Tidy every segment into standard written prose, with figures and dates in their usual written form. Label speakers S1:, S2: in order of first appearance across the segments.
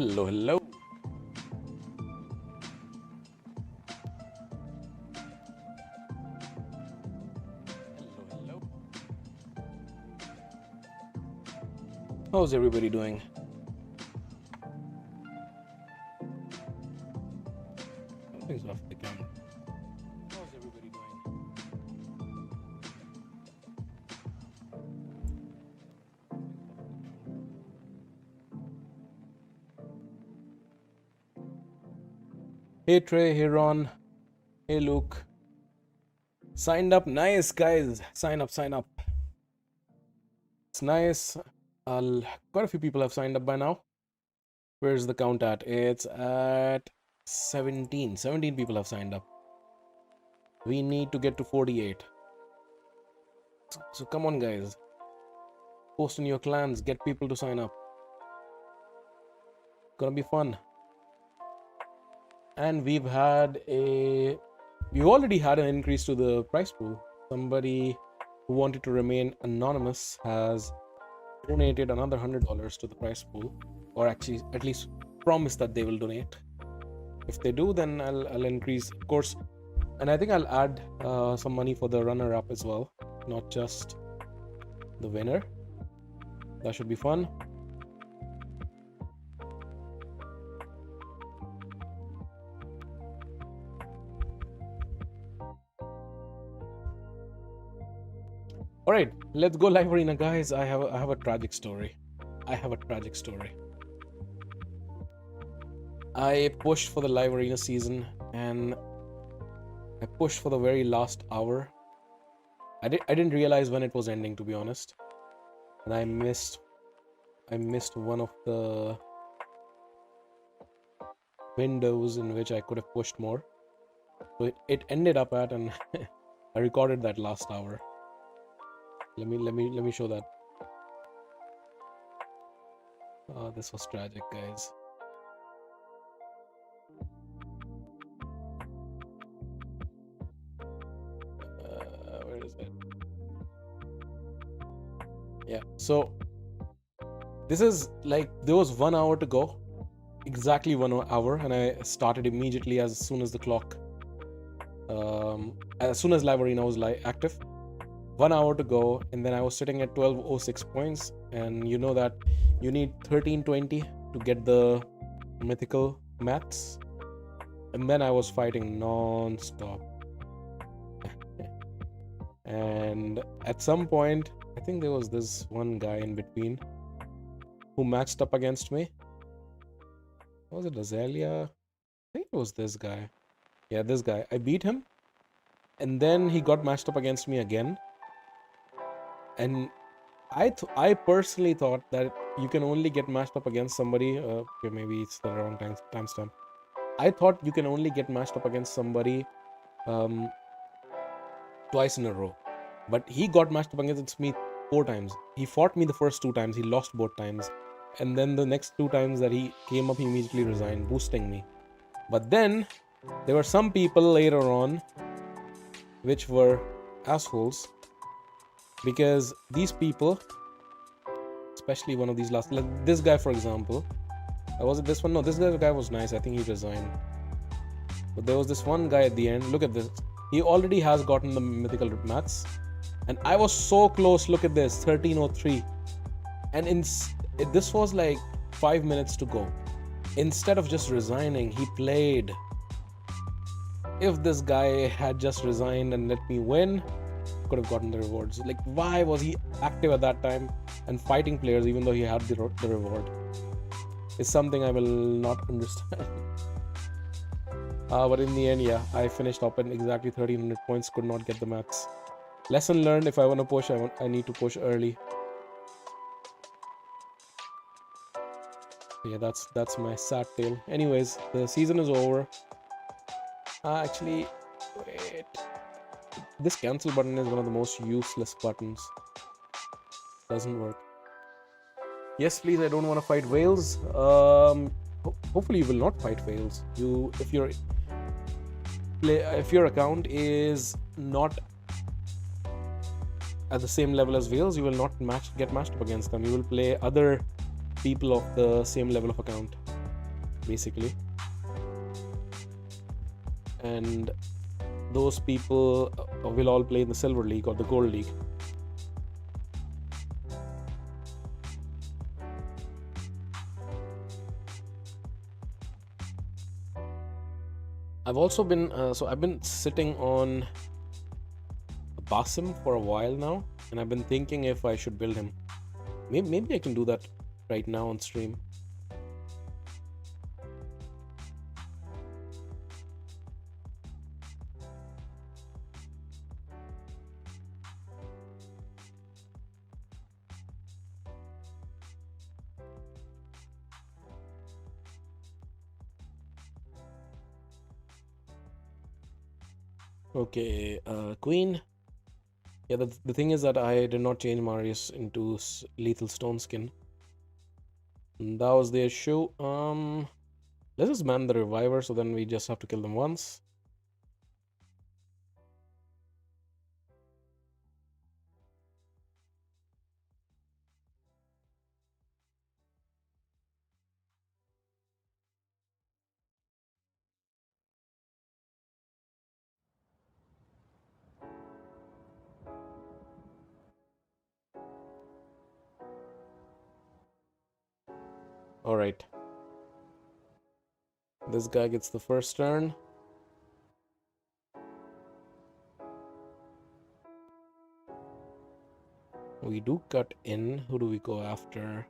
S1: Hello, hello. Hello, hello. How's everybody doing? Something's off the camera. How's everybody doing? Hey Trey, hey Ron, hey Luke. Signed up, nice guys. Sign up, sign up. It's nice. Quite a few people have signed up by now. Where's the count at? It's at 17. 17 people have signed up. We need to get to 48. So come on guys. Post in your clans, get people to sign up. Gonna be fun. And we've already had an increase to the prize pool. Somebody who wanted to remain anonymous has donated another $100 to the prize pool, or actually at least promise that they will donate. If they do, then I'll increase, of course, and I think I'll add some money for the runner-up as well, not just the winner. That should be fun. All right, let's go live arena, guys. I have a tragic story. I pushed for the live arena season, and I pushed for the very last hour. I didn't realize when it was ending, to be honest, and I missed one of the windows in which I could have pushed more. So it ended up at, and I recorded that last hour. Let me show that. Oh, this was tragic, guys. Where is it? Yeah, so this is like, there was 1 hour to go, exactly 1 hour, and I started immediately as soon as the clock, as soon as live arena was active. 1 hour to go, and then I was sitting at 1206 points, and you know that you need 1320 to get the mythical mats, and then I was fighting non-stop. And at some point, I think there was this one guy in between who matched up against me. Was it Azalea? I think it was this guy. Yeah, this guy. I beat him, and then he got matched up against me again. And I personally thought that you can only get matched up against somebody. Okay, maybe it's the wrong timestamp. I thought you can only get matched up against somebody twice in a row, but he got matched up against me 4 times. He fought me the first 2 times. He lost both times, and then the next 2 times that he came up, he immediately resigned, boosting me. But then there were some people later on which were assholes. Because these people, especially one of these last, like this guy for example, was it this one? No, this guy was nice. I think he resigned. But there was this one guy at the end. Look at this. He already has gotten the mythical mats, and I was so close. Look at this, 1303, and this was like 5 minutes to go. Instead of just resigning, he played. If this guy had just resigned and let me win, could have gotten the rewards. Like, why was he active at that time and fighting players even though he had the reward? It's something I will not understand. But in the end, yeah, I finished up at exactly 1300 points. Could not get the mats. Lesson learned: if I want to push, I need to push early. Yeah, that's my sad tale. Anyways, the season is over. Actually, wait. This cancel button is one of the most useless buttons. Doesn't work. Yes, please. I don't want to fight whales. Hopefully, you will not fight whales. If your account is not at the same level as whales, you will not get matched up against them. You will play other people of the same level of account. basically. And those people will all play in the Silver League or the Gold League. I've also been I've been sitting on Basim for a while now, and I've been thinking if I should build him. Maybe I can do that right now on stream. Okay, Queen. Yeah, the thing is that I did not change Marius into Lethal Stone Skin. And that was the issue. Let's just man the Reviver, so then we just have to kill them once. Alright. This guy gets the first turn. We do cut in. Who do we go after?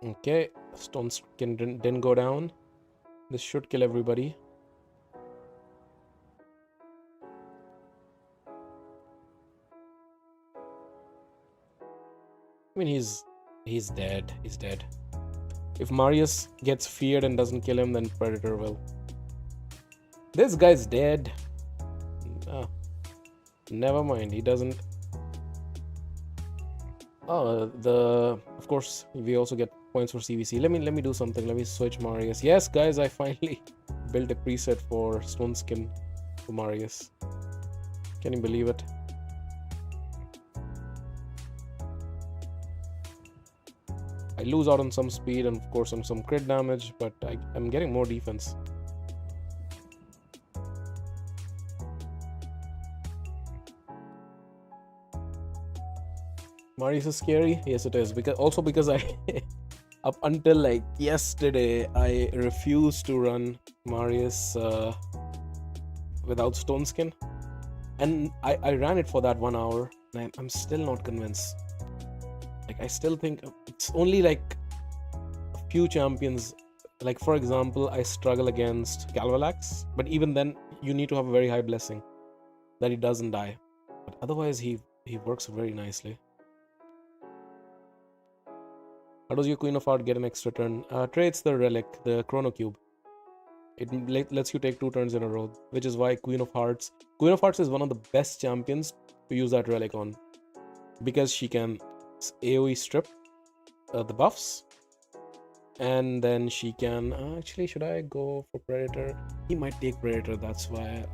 S1: Okay, Stone Skin didn't go down. This should kill everybody. I mean, he's dead. He's dead. If Marius gets feared and doesn't kill him, then Predator will. This guy's dead. Ah, never mind. He doesn't. Oh, of course we also get points for CVC. Let me do something. Let me switch Marius. Yes, guys, I finally built a preset for Stone Skin for Marius. Can you believe it? I lose out on some speed and of course on some crit damage, but I'm getting more defense. Marius is scary. Yes, it is. Because I up until like yesterday I refused to run Marius without Stone Skin, and I ran it for that 1 hour, and I'm still not convinced. Like, I still think it's only like a few champions. Like, for example, I struggle against Galvalax, but even then you need to have a very high blessing that he doesn't die, but otherwise he works very nicely. How does your Queen of Heart get an extra turn? Traits the relic, the Chrono Cube. It lets you take 2 turns in a row, which is why Queen of Hearts is one of the best champions to use that relic on, because she can AoE strip the buffs, and then she can actually, should I go for Predator? He might take Predator, that's why.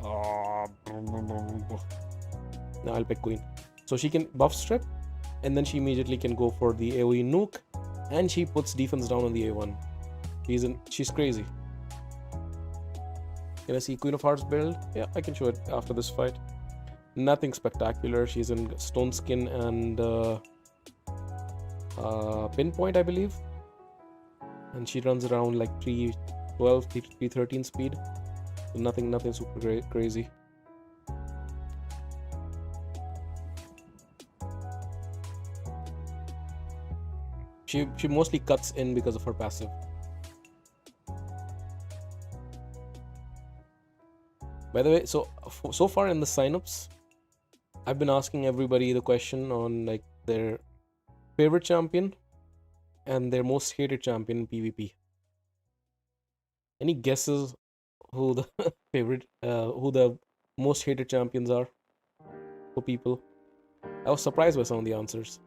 S1: No, I'll pick Queen. So she can buff strip, and then she immediately can go for the AoE nuke, and she puts defense down on the A1. She's crazy. Can I see Queen of Hearts build? Yeah, I can show it after this fight. Nothing spectacular. She's in Stone Skin and Pinpoint, I believe. And she runs around like 312, 313 speed. So nothing super crazy. She mostly cuts in because of her passive. By the way, so far in the signups, I've been asking everybody the question on like their favorite champion and their most hated champion in PvP. Any guesses who the who the most hated champions are for people? I was surprised by some of the answers.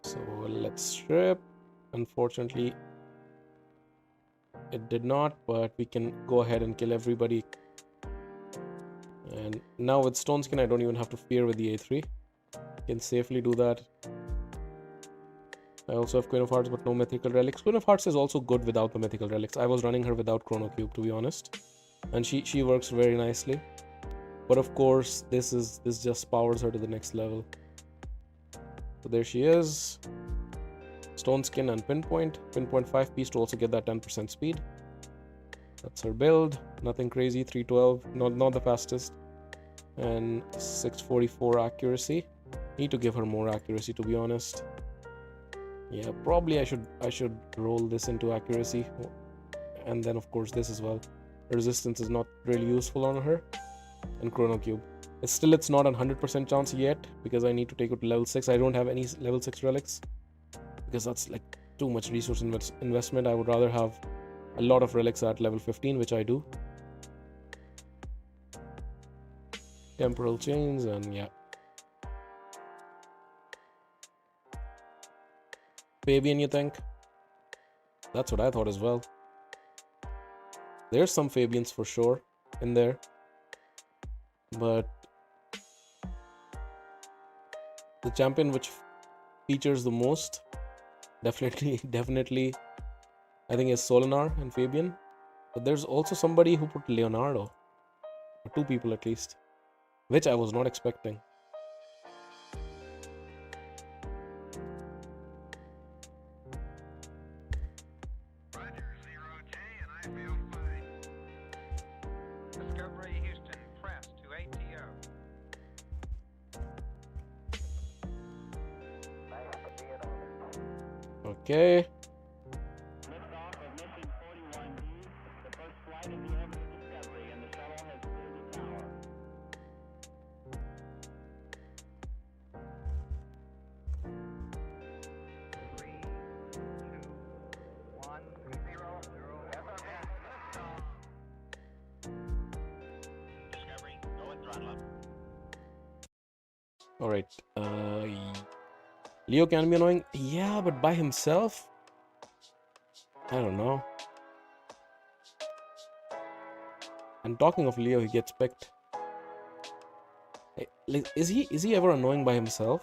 S1: So let's strip. Unfortunately, it did not, but we can go ahead and kill everybody. And now with Stone Skin, I don't even have to fear with the A3. I can safely do that. I also have Queen of Hearts, but no Mythical Relics. Queen of Hearts is also good without the Mythical Relics. I was running her without Chrono Cube, to be honest. And she works very nicely. But of course, this just powers her to the next level. So there she is. Stone Skin and Pinpoint. Pinpoint 5 piece to also get that 10% speed. That's her build. Nothing crazy. 312. Not the fastest. And 644 accuracy. Need to give her more accuracy, to be honest. Yeah, probably I should roll this into accuracy. And then of course this as well. Resistance is not really useful on her. And Chrono Cube. It's not a 100% chance yet because I need to take it to level 6. I don't have any level 6 relics because that's like too much resource investment. I would rather have a lot of relics at level 15, which I do. Temporal chains and yeah. Fabian, you think? That's what I thought as well. There's some Fabians for sure in there. But the champion which features the most definitely I think is Solinar and Fabian. But there's also somebody who put Leonardo. Or 2 people at least. Which I was not expecting. Okay. Alright. Leo can be annoying. Yeah, but by himself? I don't know. And talking of Leo, he gets picked. Like, is he ever annoying by himself?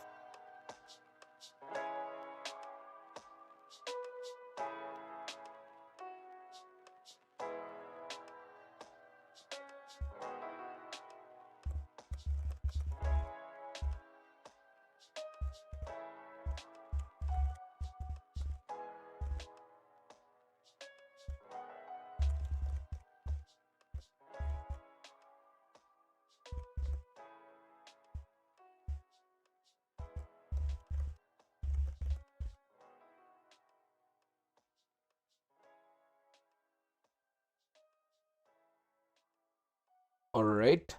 S1: Alright.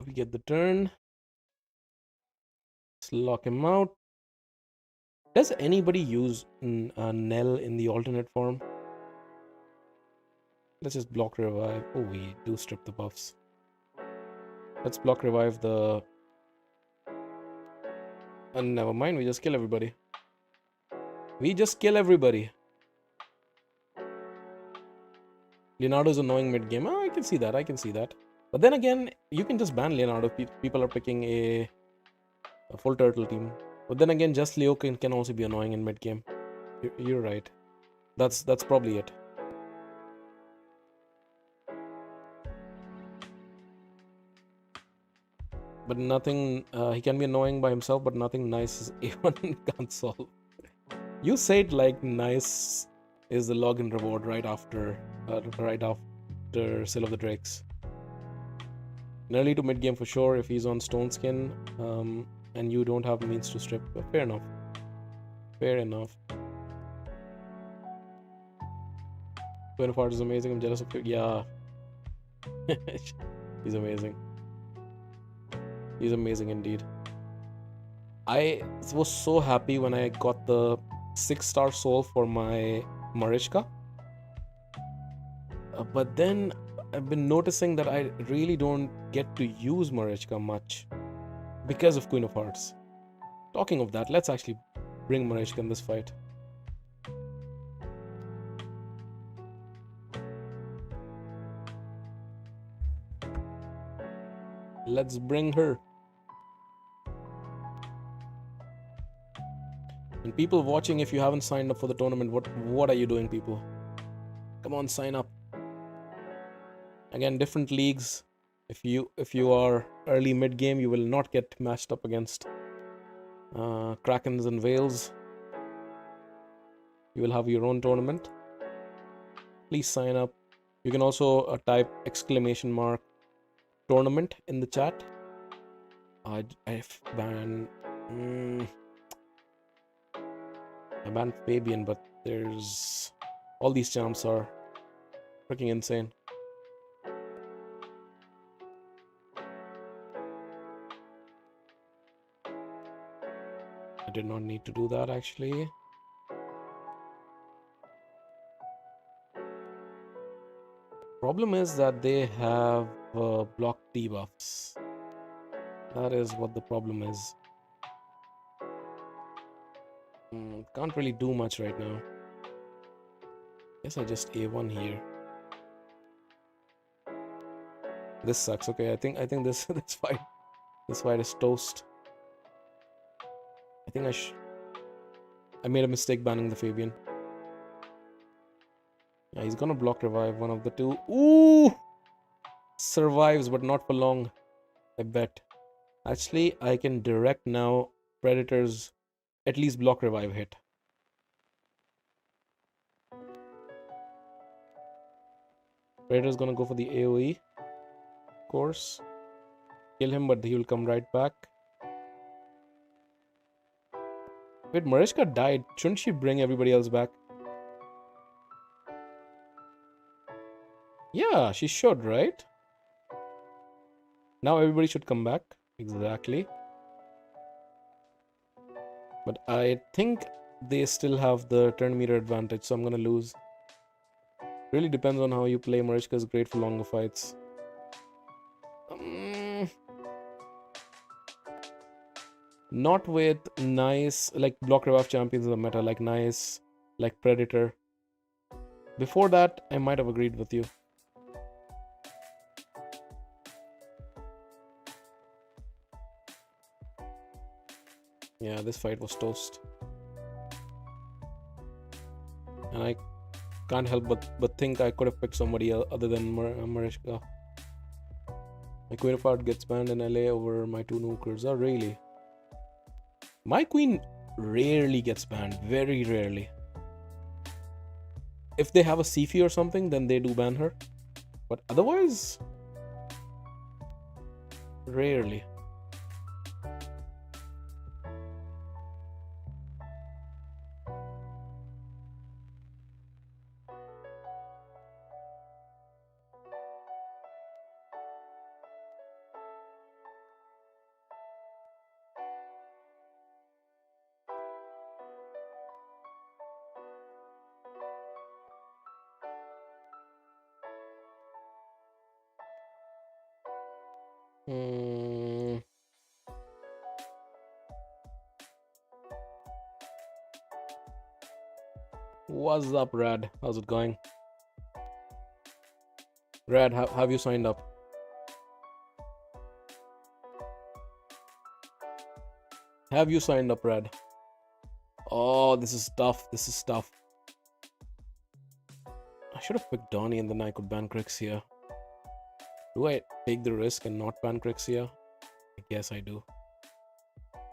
S1: We get the turn. Let's lock him out. Does anybody use Nell in the alternate form? Let's just block revive. Oh, we do strip the buffs. Let's block revive the... And never mind, we just kill everybody. We just kill everybody. Leonardo's annoying mid-game. Oh, I can see that, I can see that. But then again, you can just ban Leonardo. People are picking a full turtle team. But then again, just Leo can also be annoying in mid-game. You're right. That's probably it. But nothing, he can be annoying by himself, but nothing nice is A1 can't solve. You say it like nice is the login reward right after Seal of the Drakes. Early to mid game for sure if he's on Stone Skin, and you don't have means to strip. But fair enough. Fair enough. Queen of Hearts is amazing. I'm jealous of you. Yeah. He's amazing. He's amazing indeed. I was so happy when I got the 6-star soul for my Marichka. But then I've been noticing that I really don't get to use Marichka much because of Queen of Hearts. Talking of that, let's actually bring Marichka in this fight. Let's bring her. And people watching, if you haven't signed up for the tournament, what are you doing, people? Come on, sign up. Again, different leagues. If you are early mid game, you will not get matched up against Krakens and Whales. You will have your own tournament. Please sign up. You can also type !tournament in the chat. I banned Fabian, but there's all these champs are freaking insane. I did not need to do that actually. Problem is that they have blocked debuffs. That is what the problem is. Can't really do much right now. Guess I just A1 here. This sucks. Okay, I think this this fight is toast. I think I made a mistake banning the Fabian. Yeah, he's gonna block revive, one of the two. Ooh! Survives, but not for long, I bet. Actually, I can direct now Predator's at least block revive hit. Predator's gonna go for the AoE. Of course. Kill him, but he will come right back. Wait, Mariska died. Shouldn't she bring everybody else back? Yeah, she should, right? Now everybody should come back. Exactly. But I think they still have the turn meter advantage, so I'm gonna lose. Really depends on how you play. Mariska is great for longer fights. Not with nice, like block revive champions in the meta, like nice, like Predator. Before that, I might have agreed with you. Yeah, this fight was toast. And I can't help but think I could have picked somebody other than Mariska. My Queen of Hearts gets banned in LA over my two nukers. Oh, really? My Queen rarely gets banned. Very rarely. If they have a Sifi or something, then they do ban her. But otherwise, rarely. What's up, Rad? How's it going? Rad, have you signed up? Have you signed up, Rad? Oh, this is tough. This is tough. I should have picked Donnie and then I could ban Crixia. Do I take the risk and not ban Crixia? I guess I do.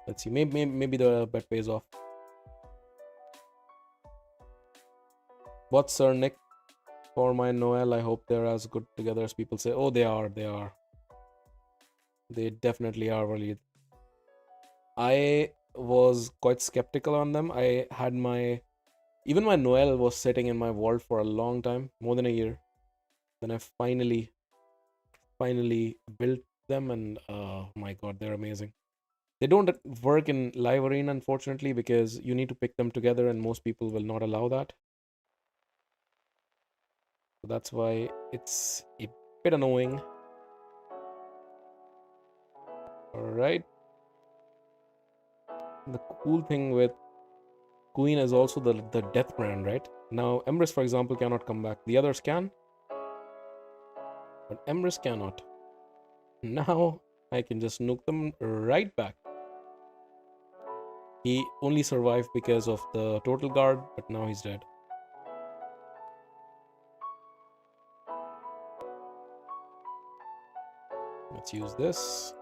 S1: Let's see. Maybe the bet pays off. What's Sir Nick? For my Noel, I hope they're as good together as people say. Oh, they are. They are. They definitely are, Walid. I was quite skeptical on them. I had even my Noel was sitting in my vault for a long time, more than a year. Then I finally built them, and oh my god, they're amazing. They don't work in live arena, unfortunately, because you need to pick them together, and most people will not allow that. So that's why it's a bit annoying. Alright. The cool thing with Queen is also the death brand, right? Now, Empress, for example, cannot come back. The others can. But Empress cannot. Now, I can just nuke them right back. He only survived because of the total guard, but now he's dead. Let's use this.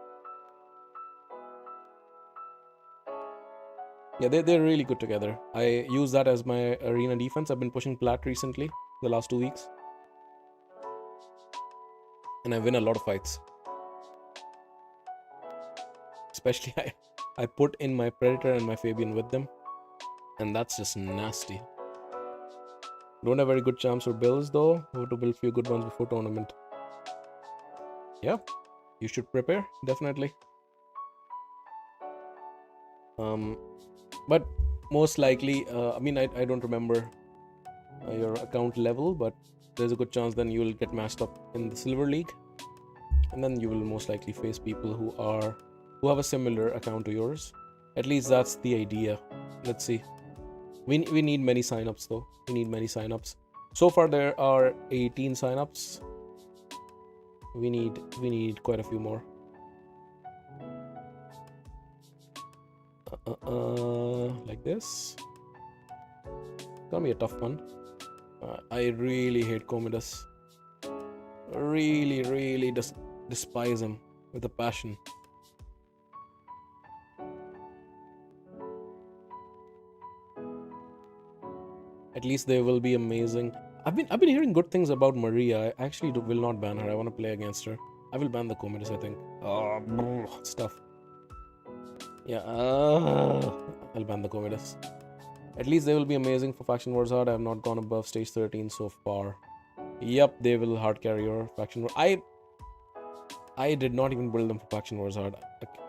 S1: Yeah, they're really good together. I use that as my arena defense. I've been pushing plat recently, the last 2 weeks. And I win a lot of fights. Especially I put in my Predator and my Fabian with them. And that's just nasty. Don't have very good champs or builds though. Have to build a few good ones before tournament. Yeah, you should prepare, definitely. But most likely, I mean, I don't remember your account level, but there's a good chance then you will get matched up in the Silver League. And then you will most likely face people who have a similar account to yours. At least that's the idea. Let's see. We need many signups though. We need many signups. So far there are 18 signups. We need quite a few more. Like this. Gonna be a tough one. I really hate Commodus. Really despise him with a passion. At least they will be amazing. I've been hearing good things about Maria. I actually will not ban her. I want to play against her. I will ban the Commodus, I think. Stuff. Yeah, I'll ban the Commodus. At least they will be amazing for Faction Wars Hard. I have not gone above stage 13 so far. Yep, they will hard carry your Faction Wars. I did not even build them for Faction Wars Hard.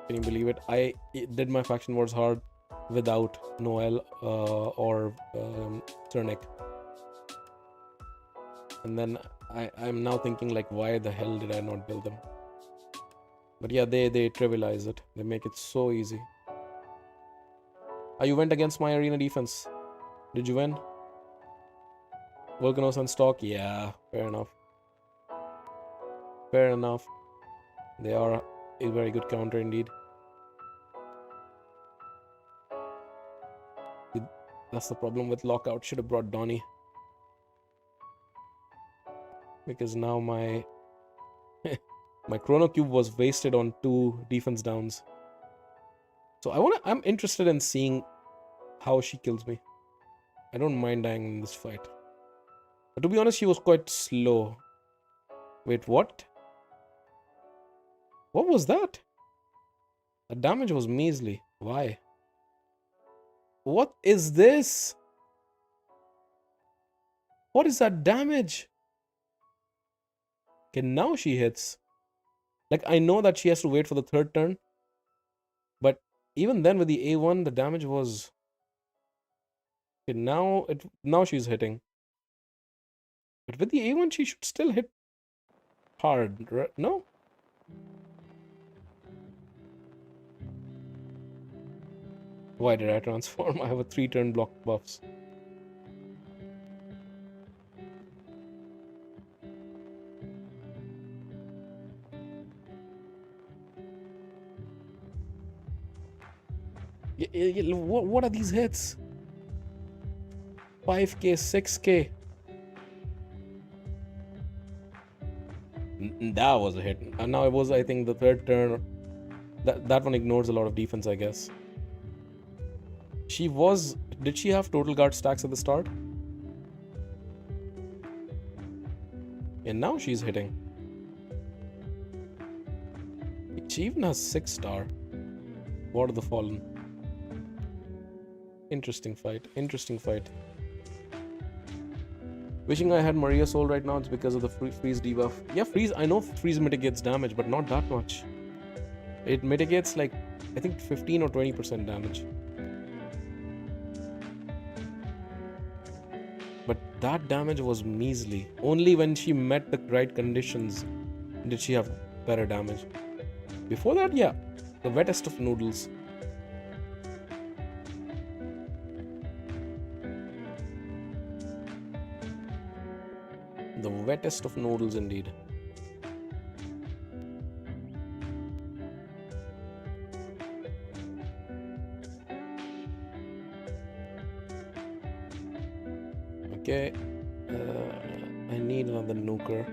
S1: Can you believe it? I did my Faction Wars Hard without Noel or Cernic. And then I'm now thinking like, why the hell did I not build them? But yeah, they trivialize it. They make it so easy. You went against my arena defense. Did you win? Volcanos on stock? Yeah, fair enough. Fair enough. They are a very good counter indeed. That's the problem with lockout. Should have brought Donnie. Because now my my Chrono Cube was wasted on 2 defense downs. So I'm interested in seeing how she kills me. I don't mind dying in this fight. But to be honest, she was quite slow. Wait, what? What was that? The damage was measly. Why? What is this? What is that damage? Okay, now she hits. Like, I know that she has to wait for the 3rd turn. But even then with the A1, the damage was... Okay, now she's hitting. But with the A1, she should still hit hard, right? No? Why did I transform? I have a 3-turn block buffs. What are these hits? 5k, 6k. That was a hit. And now it was, I think, the 3rd turn. That one ignores a lot of defense, I guess. Did she have total guard stacks at the start? And now she's hitting. She even has 6-star. War of the Fallen. Interesting fight. Wishing I had Maria Soul right now. It's because of the freeze debuff. Yeah, freeze. I know freeze mitigates damage, but not that much. It mitigates like, I think 15 or 20% damage. But that damage was measly. Only when she met the right conditions did she have better damage. Before that, yeah, the wettest of noodles. The wettest of noodles indeed. Okay. I need another nuker.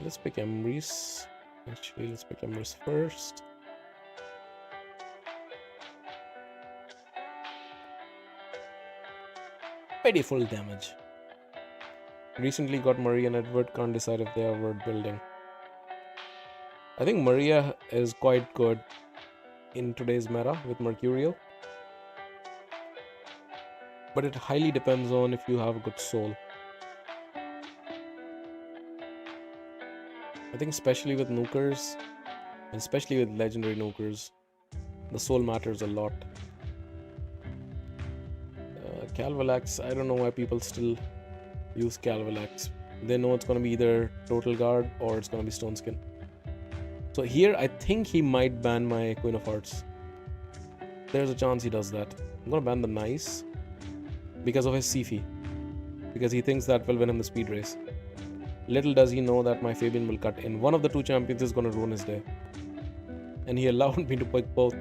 S1: Let's pick Emrys. Actually, let's pick Emrys first. Pretty full damage. Recently got Maria and Edward, can't decide if they are worth building. I think Maria is quite good in today's meta with Mercurial. But it highly depends on if you have a good soul. I think especially with nukers, and especially with legendary nukers, the soul matters a lot. Calvalax, I don't know why people still use Calvalax. They know it's going to be either Total Guard or it's going to be Stone Skin. So here, I think he might ban my Queen of Hearts. There's a chance he does that. I'm going to ban the Nice because of his Sifi. Because he thinks that will win him the speed race. Little does he know that my Fabian will cut in. One of the two champions is going to ruin his day. And he allowed me to pick both.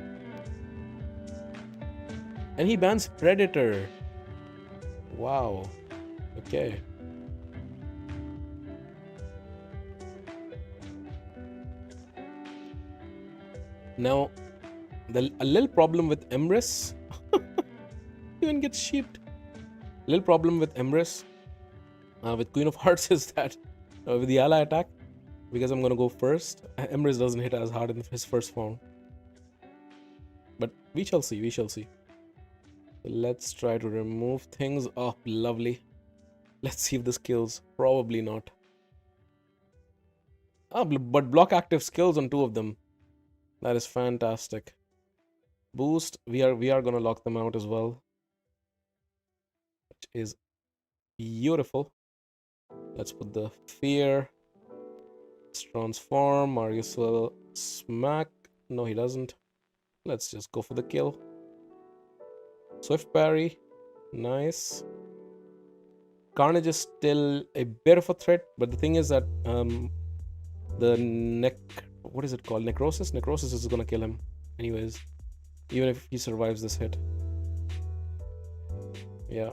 S1: And he bans Predator. Wow. Okay. Now, a little problem with Emrys. Even gets sheeped. Little problem with Emrys, with Queen of Hearts is that with the ally attack, because I'm gonna go first, Emrys doesn't hit as hard in his first form. But we shall see, we shall see. So let's try to remove things. Oh, lovely. Let's see if this kills. Probably not. Ah, but block active skills on two of them. That is fantastic. Boost, we are gonna lock them out as well. Which is beautiful. Let's put the fear. Let's transform. Marius will smack. No, he doesn't. Let's just go for the kill. Swift parry. Nice. Carnage is still a bit of a threat, but the thing is that what is it called? Necrosis? Necrosis is gonna kill him anyways. Even if he survives this hit. Yeah.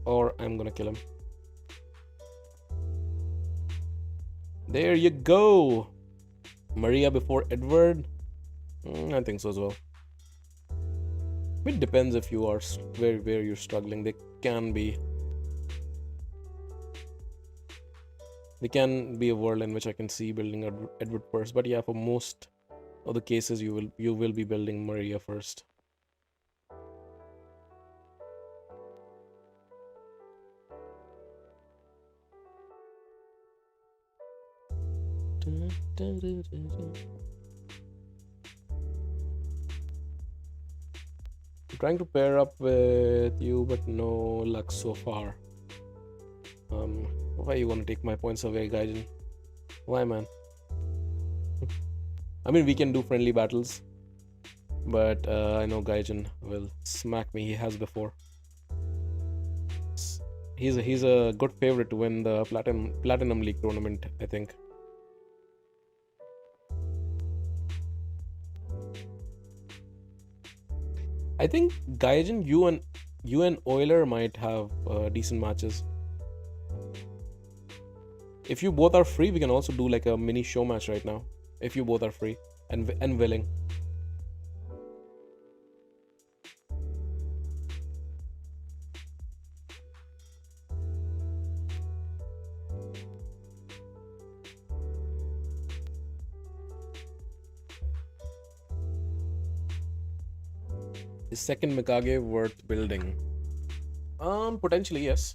S1: Or I'm gonna kill him. There you go. Maria before Edward. I think so as well. It depends if you are where you're struggling. There can be a world in which I can see building Edward first. But yeah, for most of the cases, you will be building Maria first. I'm trying to pair up with you, but no luck so far. Why you want to take my points away, Gaijin? Why, man? I mean, we can do friendly battles, but I know Gaijin will smack me. He has before. He's a good favorite to win the Platinum League tournament, I think. I think Gaijin, you and Euler might have decent matches. If you both are free, we can also do like a mini show match right now. If you both are free and willing. Is second Mikage worth building? Potentially yes.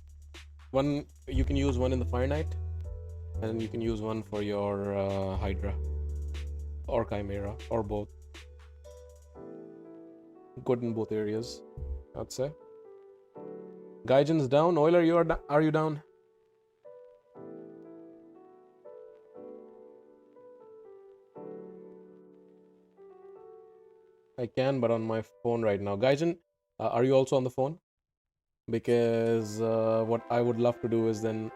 S1: One, you can use one in the Fire Knight, and you can use one for your Hydra or Chimera or both. Good in both areas, I'd say. Gaijin's down. Euler, are you down? I can, but on my phone right now. Gaijin, are you also on the phone? Because what I would love to do is then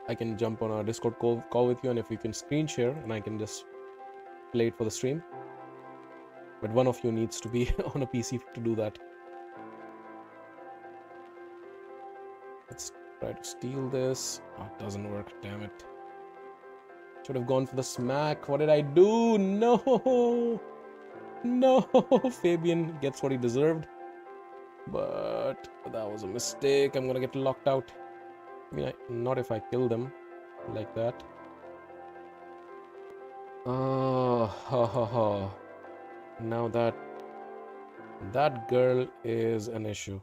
S1: I can jump on a Discord call with you, and if you can screen share, and I can just play it for the stream. But one of you needs to be on a PC to do that. Try to steal this. Oh, it doesn't work. Damn it. Should have gone for the smack. What did I do? No. No. Fabian gets what he deserved. But that was a mistake. I'm gonna get locked out. I mean, not if I kill them like that. Oh, ha ha ha. Now that girl is an issue.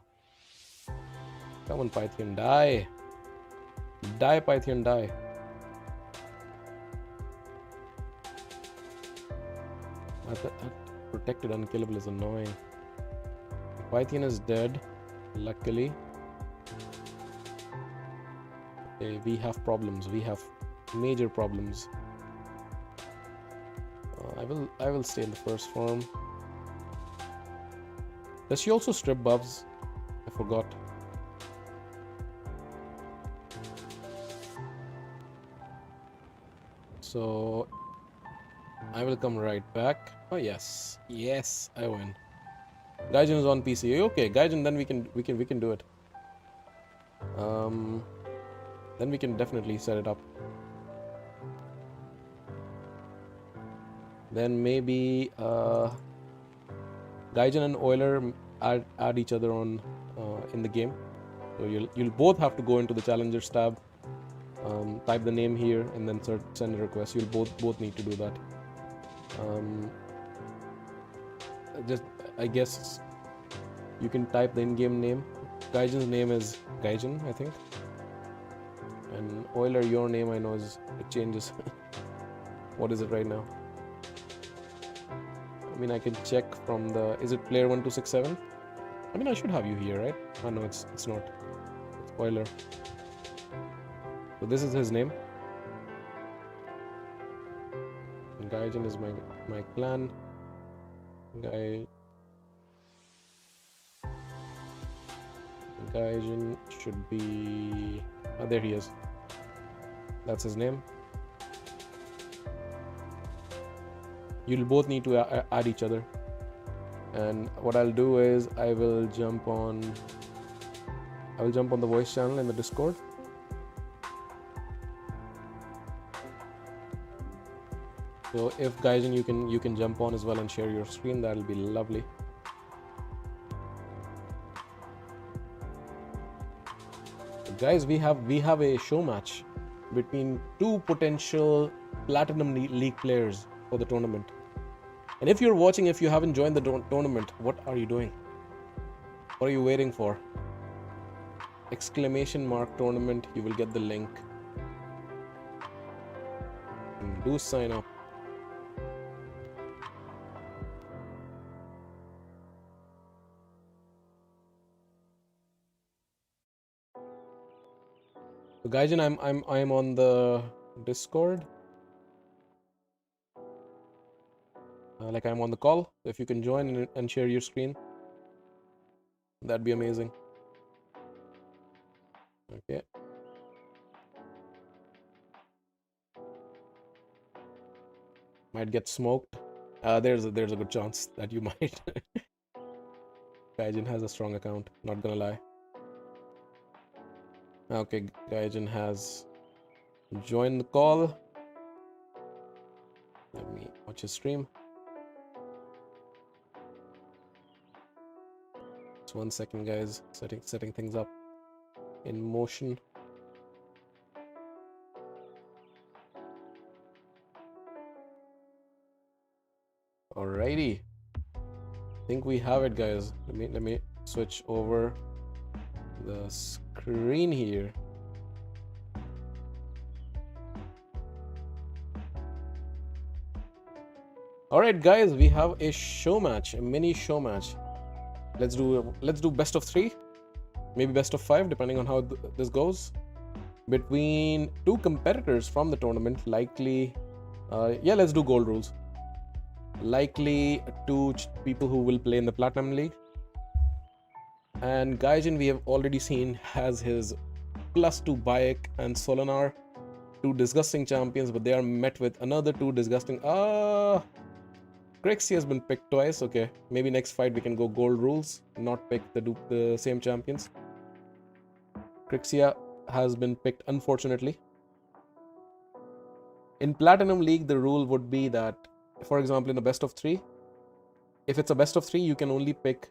S1: Come on, Pythian, die. Die, Pythian, die. That protected unkillable is annoying. Pythian is dead, luckily. Okay, we have problems. We have major problems. I will stay in the first form. Does she also strip buffs? I forgot. So I will come right back. Oh yes, yes, I win. Gaijin is on PC. Okay, Gaijin, then we can do it. Then we can definitely set it up. Then maybe Gaijin and Euler add each other on in the game. So you'll both have to go into the Challengers tab, type the name here, and then send a request. You'll both need to do that. Just I guess you can type the in-game name. Gaijin's name is Gaijin, I think. And Euler, your name I know it changes. What is it right now? I mean, I can check from the. Is it player 1267? I mean, I should have you here, right? Oh no, it's not. It's Euler. So this is his name. And Gaijin is my clan. Gaijin should be. Oh, there he is. That's his name. You'll both need to add each other. And what I'll do is I will jump on the voice channel in the Discord. So if Gaijin you can jump on as well and share your screen, that'll be lovely. But guys, we have a show match between two potential Platinum League players for the tournament. And if you're watching, if you haven't joined the tournament, what are you doing? What are you waiting for? !tournament. You will get the link. And do sign up. So Gaijin, I'm on the Discord. Like I'm on the call. So if you can join and share your screen, that'd be amazing. Okay. Might get smoked. There's a good chance that you might. Gaijin has a strong account, not gonna lie. Okay, Gaijin has joined the call. Let me watch his stream. Just 1 second, guys. Setting things up in motion. Alrighty. I think we have it, guys. Let me switch over the screen here. Alright, guys, we have a show match, a mini show match. Let's do best of 3, maybe best of 5, depending on how this goes, between two competitors from the tournament. Likely, yeah, let's do gold rules. Likely two people who will play in the Platinum League. And Gaijin, we have already seen, has his +2 Bayek and Solinar, two disgusting champions, but they are met with another two disgusting. Crixie has been picked twice. Okay, maybe next fight we can go gold rules, not pick the same champions. Crixia has been picked, unfortunately. In Platinum League, the rule would be that, for example, in a best of 3, if it's a best of 3, you can only pick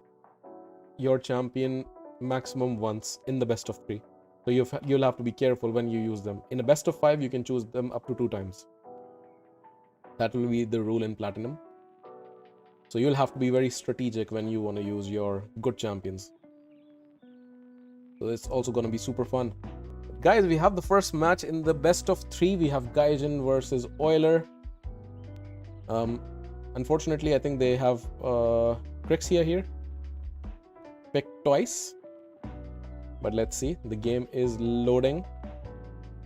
S1: your champion maximum once in the best of 3. So you'll have to be careful when you use them. In a best of 5, you can choose them up to 2 times. That will be the rule in Platinum. So you'll have to be very strategic when you want to use your good champions. So it's also going to be super fun. Guys, we have the first match in the best of 3. We have Gaijin versus Euler. Unfortunately, I think they have Crixia here. Picked twice. But let's see. The game is loading.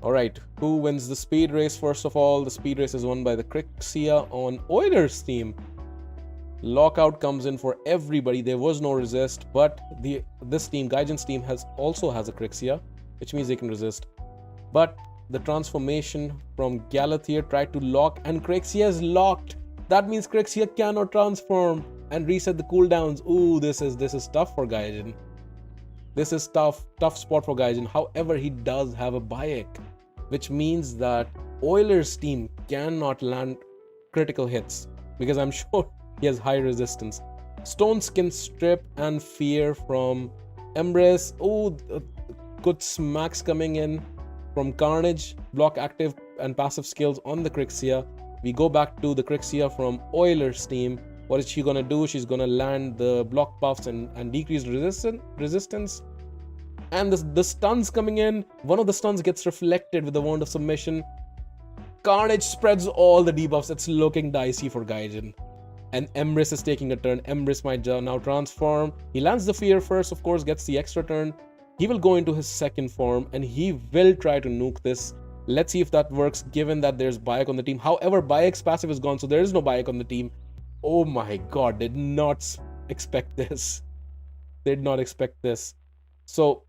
S1: Alright, who wins the speed race? First of all, the speed race is won by the Crixia on Euler's team. Lockout comes in for everybody. There was no resist, but this team, Gaijin's team, also has a Crixia, which means they can resist. But the transformation from Galathier tried to lock, and Crixia is locked. That means Crixia cannot transform and reset the cooldowns. Ooh, this is tough for Gaijin. This is tough spot for Gaijin. However, he does have a Bayek, which means that Euler's team cannot land critical hits because I'm sure he has high resistance. Stone Skin Strip and Fear from Embrace. Oh, good smacks coming in from Carnage. Block active and passive skills on the Crixia. We go back to the Crixia from Euler's team. What is she gonna do? She's gonna land the block buffs and decrease resistance. And the stuns coming in. One of the stuns gets reflected with the Wand of Submission. Carnage spreads all the debuffs. It's looking dicey for Gaijin. And Embrace is taking a turn. Embrace might now transform. He lands the Fear first, of course, gets the extra turn. He will go into his second form and he will try to nuke this. Let's see if that works, given that there's Bayek on the team. However, Bayek's passive is gone, so there is no Bayek on the team. Oh my god, did not expect this. Did not expect this. So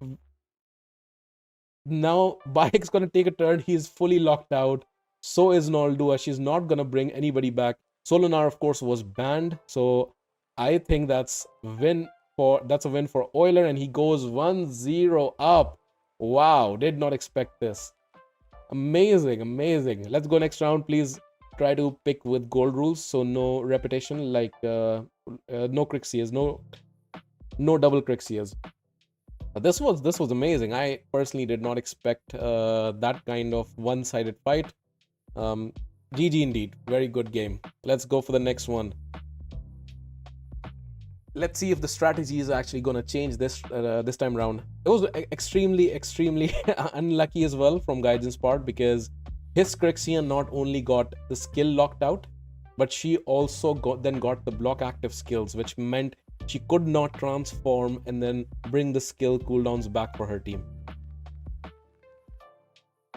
S1: now Bayek's gonna take a turn. He's fully locked out. So is Noldua. She's not gonna bring anybody back. Solinar, of course, was banned, so I think that's a win for Euler, and he goes 1-0 up. Wow, did not expect this. Amazing. Let's go next round. Please try to pick with gold rules, so no repetition, like no Crixias, no double Crixias. This was amazing. I personally did not expect that kind of one-sided fight. GG indeed. Very good game. Let's go for the next one. Let's see if the strategy is actually going to change this time round. It was extremely unlucky as well from Gaijin's part, because his Crixia not only got the skill locked out, but she also got the block active skills, which meant she could not transform and then bring the skill cooldowns back for her team.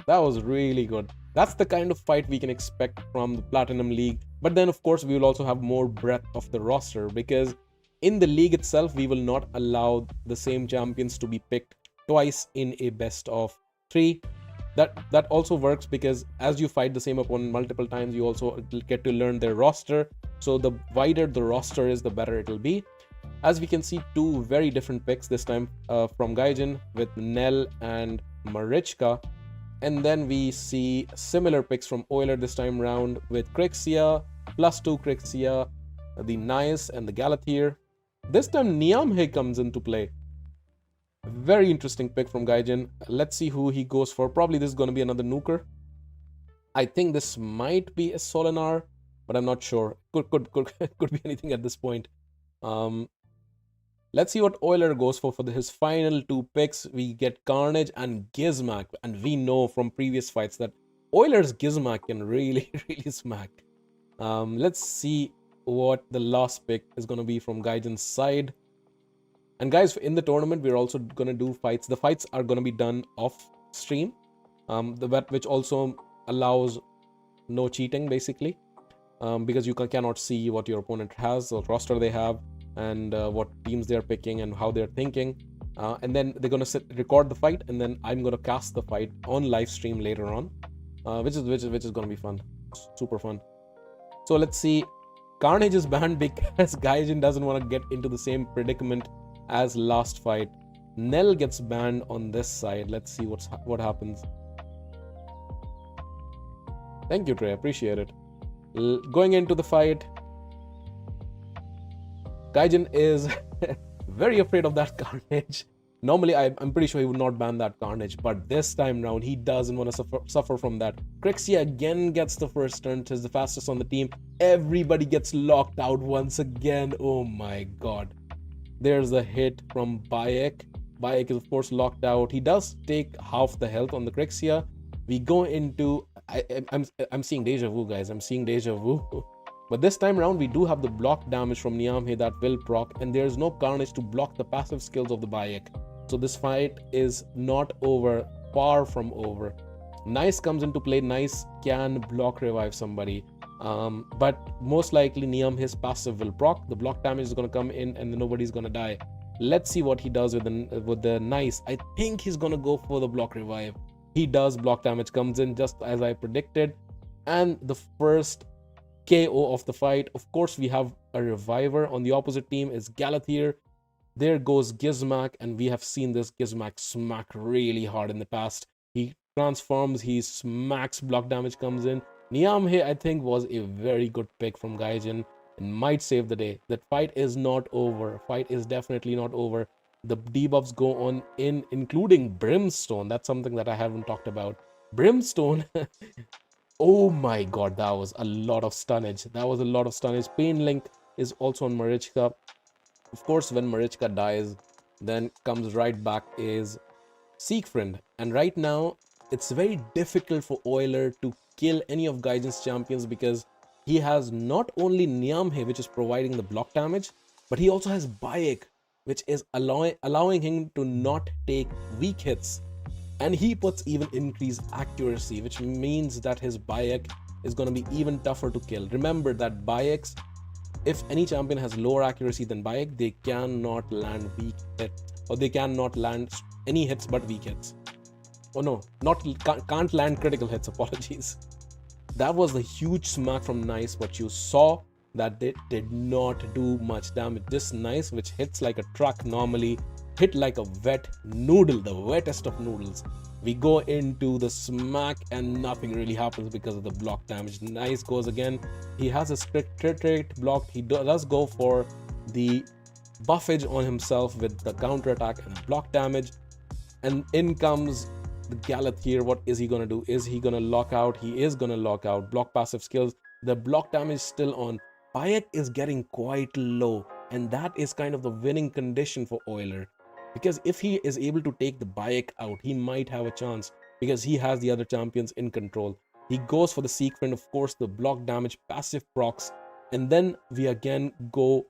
S1: That was really good. That's the kind of fight we can expect from the Platinum League. But then, of course, we will also have more breadth of the roster, because in the league itself, we will not allow the same champions to be picked twice in a best of 3. That also works because as you fight the same opponent multiple times, you also get to learn their roster. So the wider the roster is, the better it will be. As we can see, 2 very different picks this time from Gaijin with Nell and Marichka. And then we see similar picks from Euler this time round with Crixia, +2 Crixia, the Nias and the Galathier. This time Niamhe comes into play. Very interesting pick from Gaijin. Let's see who he goes for. Probably this is going to be another nuker. I think this might be a Solinar, but I'm not sure. Could be anything at this point. Let's see what Euler goes for his final 2 picks. We get Carnage and Gizmak, and we know from previous fights that Euler's Gizmak can really smack. Let's see what the last pick is going to be from Gaijin's side. And guys, in the tournament, we're also going to do fights. The fights are going to be done off stream, which also allows no cheating, basically, because you cannot see what your opponent has, what roster they have, and what teams they're picking and how they're thinking. And then they're going to record the fight, and then I'm going to cast the fight on live stream later on, which is going to be fun, super fun. So let's see. Carnage is banned because Gaijin doesn't want to get into the same predicament as last fight. Nell gets banned on this side. Let's see what happens. Thank you, Trey. Appreciate it. Going into the fight, Gaijin is very afraid of that Carnage. Normally, I'm pretty sure he would not ban that Carnage, but this time round, he doesn't want to suffer from that. Crixia again gets the first turn, is the fastest on the team. Everybody gets locked out once again. Oh my god. There's a hit from Bayek. Bayek is, of course, locked out. He does take half the health on the Crixia. We go into... I'm seeing deja vu, guys. I'm seeing deja vu. But this time around, we do have the block damage from Niamhe that will proc, and there's no Carnage to block the passive skills of the Bayek. So this fight is not over, far from over. Nice comes into play. Nice can block revive somebody. But most likely Niamhe's passive will proc. The block damage is going to come in and nobody's going to die. Let's see what he does with the Nice. I think he's going to go for the block revive. He does. Block damage comes in just as I predicted. And the first KO of the fight. Of course, we have a reviver. On the opposite team is Galathir. There goes Gizmak, and we have seen this Gizmak smack really hard in the past. He transforms, he smacks, block damage comes in. Niamhe, I think, was a very good pick from Gaijin and might save the day. That fight is not over. Fight is definitely not over. The debuffs go on in, including Brimstone. That's something that I haven't talked about. Brimstone... Oh my god, that was a lot of stunnage. That was a lot of stunnage. Pain Link is also on Marichka. Of course, when Marichka dies, then comes right back is Siegfried. And right now, it's very difficult for Euler to kill any of Gaijin's champions because he has not only Niamhe, which is providing the block damage, but he also has Bayek, which is allowing him to not take weak hits. And he puts even increased accuracy, which means that his Bayek is going to be even tougher to kill. Remember that Bayeks, if any champion has lower accuracy than Bayek, they cannot land weak hits, or they cannot land any hits but weak hits. Oh no, can't land critical hits, apologies. That was the huge smack from Nice, but you saw that they did not do much damage. This Nice, which hits like a truck normally, hit like a wet noodle, the wettest of noodles. We go into the smack and nothing really happens because of the block damage. Nice goes again. He has a strict trait blocked. He does go for the buffage on himself with the counter attack and block damage. And in comes the Galathir. What is he gonna do? Is he gonna lock out? He is gonna lock out. Block passive skills. The block damage is still on. Bayek is getting quite low, and that is kind of the winning condition for Euler. Because if he is able to take the Bayek out, he might have a chance because he has the other champions in control. He goes for the Siegfried, of course, the block damage, passive procs, and then we again go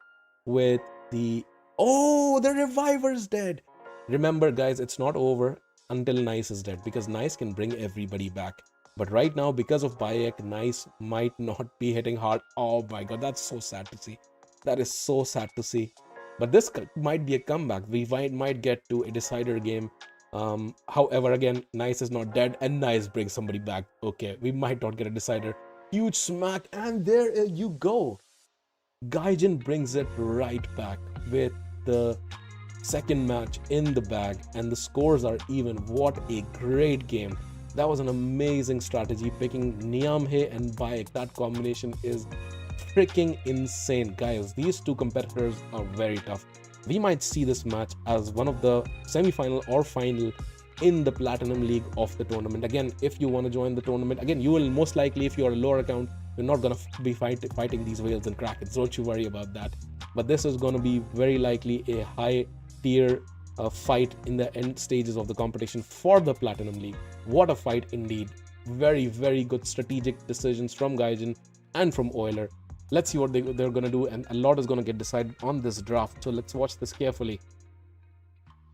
S1: with the... Oh, the Reviver's dead! Remember, guys, it's not over until Nice is dead because Nice can bring everybody back. But right now, because of Bayek, Nice might not be hitting hard. Oh my god, that's so sad to see. That is so sad to see. But this might be a comeback. We might get to a decider game. However, again, Nice is not dead and Nice brings somebody back. Okay, we might not get a decider. Huge smack, and there you go. Gaijin brings it right back with the second match in the bag, and the scores are even. What a great game. That was an amazing strategy, picking Niamhe and Bayek. That combination is freaking insane. Guys, these two competitors are very tough. We might see this match as one of the semi-final or final in the Platinum League of the tournament. Again, if you want to join the tournament, again, you will most likely, if you're a lower account, you're not going to be fighting these whales and krakens. Don't you worry about that. But this is going to be very likely a high tier fight in the end stages of the competition for the Platinum League. What a fight indeed. Very, very good strategic decisions from Gaijin and from Euler. Let's see what they're going to do, and a lot is going to get decided on this draft. So let's watch this carefully.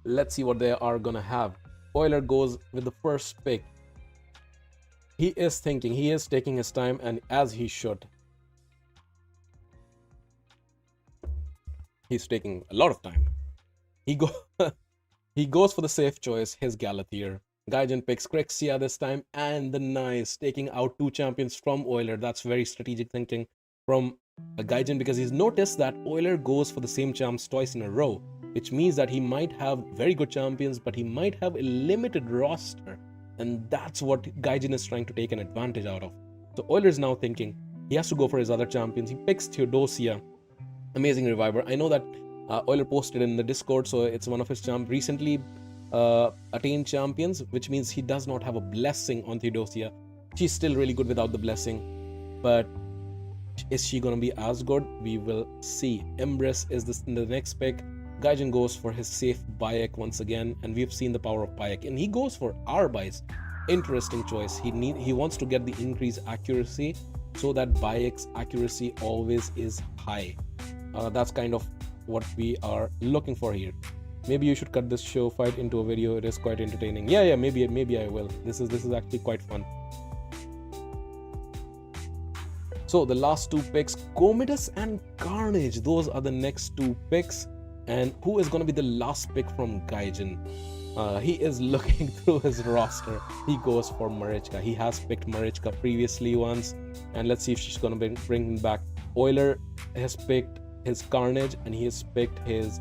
S1: Let's see what they are going to have. Euler goes with the first pick. He is thinking, he is taking his time, and as he should. He's taking a lot of time. He goes for the safe choice, his Galathir. Gaijin picks Crixia this time, and the Nice, taking out two champions from Euler. That's very strategic thinking from a Gaijin, because he's noticed that Euler goes for the same champs twice in a row. which means that he might have very good champions, but he might have a limited roster. And that's what Gaijin is trying to take an advantage out of. So Euler is now thinking he has to go for his other champions. He picks Theodosia, amazing reviver. I know that Euler posted in the Discord, so it's one of his recently attained champions, which means he does not have a blessing on Theodosia. She's still really good without the blessing, but is she gonna be as good? We will see. Embrace is the next pick. Gaijin goes for his safe Bayek once again, and we've seen the power of Bayek, and he goes for Arbais. Interesting choice. He wants to get the increased accuracy so that Bayek's accuracy always is high. That's kind of what we are looking for here. Maybe you should cut this show fight into a video. It is quite entertaining. Yeah, maybe I will. This is actually quite fun. So the last two picks, Commodus and Carnage. Those are the next two picks. And who is going to be the last pick from Gaijin? He is looking through his roster. He goes for Marichka. He has picked Marichka previously once. And let's see if she's going to bring him back. Euler has picked his Carnage, and he has picked his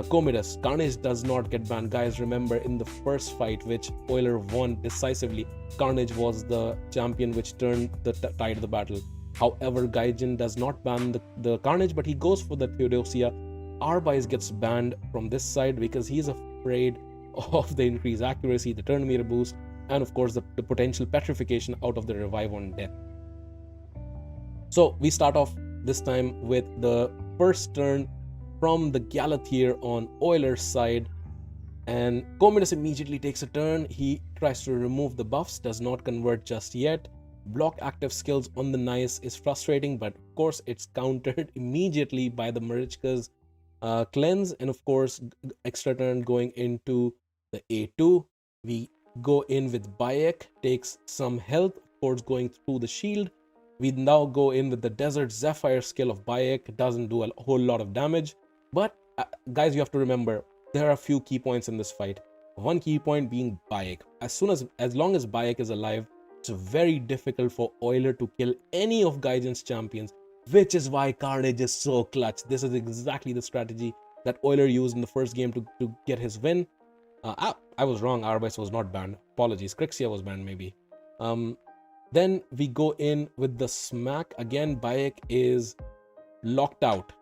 S1: Commodus. Carnage does not get banned. Guys, remember in the first fight, which Euler won decisively, Carnage was the champion which turned the tide of the battle. However, Gaijin does not ban the Carnage, but he goes for the Theodosia. Arbais gets banned from this side because he's afraid of the increased accuracy, the turn meter boost, and of course the potential petrification out of the revive on death. So we start off this time with the first turn from the Galathier on Euler's side, and Commodus immediately takes a turn. He tries to remove the buffs, does not convert just yet. Block active skills on the Nice is frustrating, but of course it's countered immediately by the Marichka's cleanse, and of course extra turn going into the A2. We go in with Bayek, takes some health, of course going through the shield. We now go in with the Desert Zephyr skill of Bayek. Doesn't do a whole lot of damage, but guys, you have to remember there are a few key points in this fight. One key point being Bayek. As long as Bayek is alive, it's very difficult for Euler to kill any of Gaijin's champions, which is why Carnage is so clutch. This is exactly the strategy that Euler used in the first game to get his win. I was wrong. Arbais was not banned. Apologies. Crixia was banned maybe. Then we go in with the smack. Again, Bayek is locked out.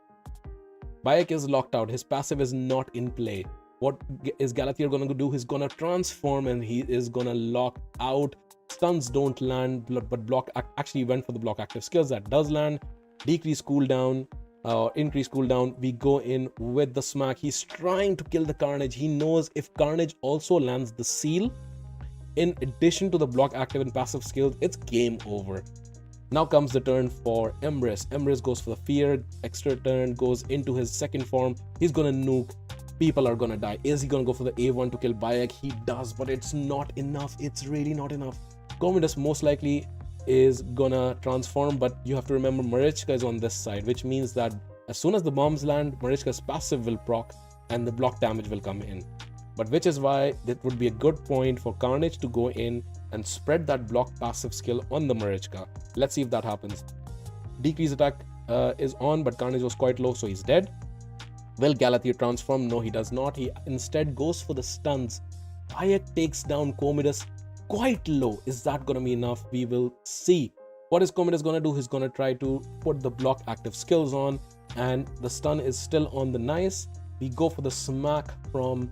S1: Bayek is locked out. His passive is not in play. What is Galathier going to do? He's going to transform and he is going to lock out. Stuns don't land, but block actually went for the block active skills. That does land. Decrease cooldown, increase cooldown. We go in with the smack. He's trying to kill the Carnage. He knows if Carnage also lands the seal, in addition to the block active and passive skills, it's game over. Now comes the turn for Embrace. Embrace goes for the fear. Extra turn goes into his second form. He's gonna nuke. People are gonna die. Is he gonna go for the A1 to kill Bayek? He does, but it's not enough. It's really not enough. Commodus most likely is gonna transform, but you have to remember Marichka is on this side, which means that as soon as the bombs land, Marichka's passive will proc and the block damage will come in. But which is why that would be a good point for Carnage to go in and spread that block passive skill on the Marichka. Let's see if that happens. Decrease attack is on, but Carnage was quite low, so he's dead. Will Galathier transform? No, he does not. He instead goes for the stuns. Bayek takes down Commodus quite low. Is that going to be enough? We will see. What is Commodus going to do? He's going to try to put the block active skills on, and the stun is still on the Nice. We go for the smack from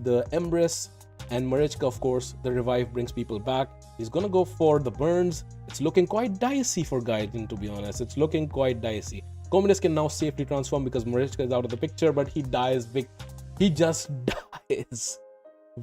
S1: the Embrace, and Marichka, of course, the revive brings people back. He's going to go for the burns. It's looking quite dicey for Gaijin, to be honest. It's looking quite dicey. Commodus can now safely transform because Marichka is out of the picture, but he dies big. He just dies.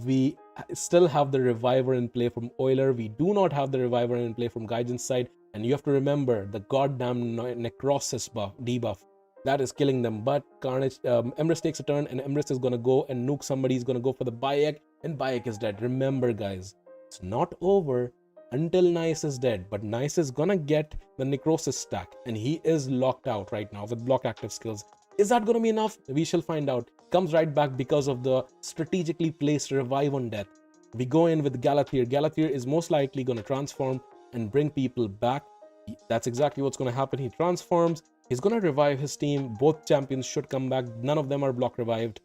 S1: We still have the reviver in play from Euler. We do not have the reviver in play from Gaijin's side. And you have to remember the goddamn necrosis debuff that is killing them. But Carnage, Emrys takes a turn, and Emrys is gonna go and nuke somebody. He's gonna go for the Bayek, and Bayek is dead. Remember, guys, it's not over until Nice is dead. But Nice is gonna get the necrosis stack, and he is locked out right now with block active skills. Is that gonna be enough? We shall find out. Comes right back because of the strategically placed revive on death. We go in with Galathier. Galathier is most likely gonna transform and bring people back. That's exactly what's going to happen. He transforms. He's going to revive his team. Both champions should come back. None of them are block revived.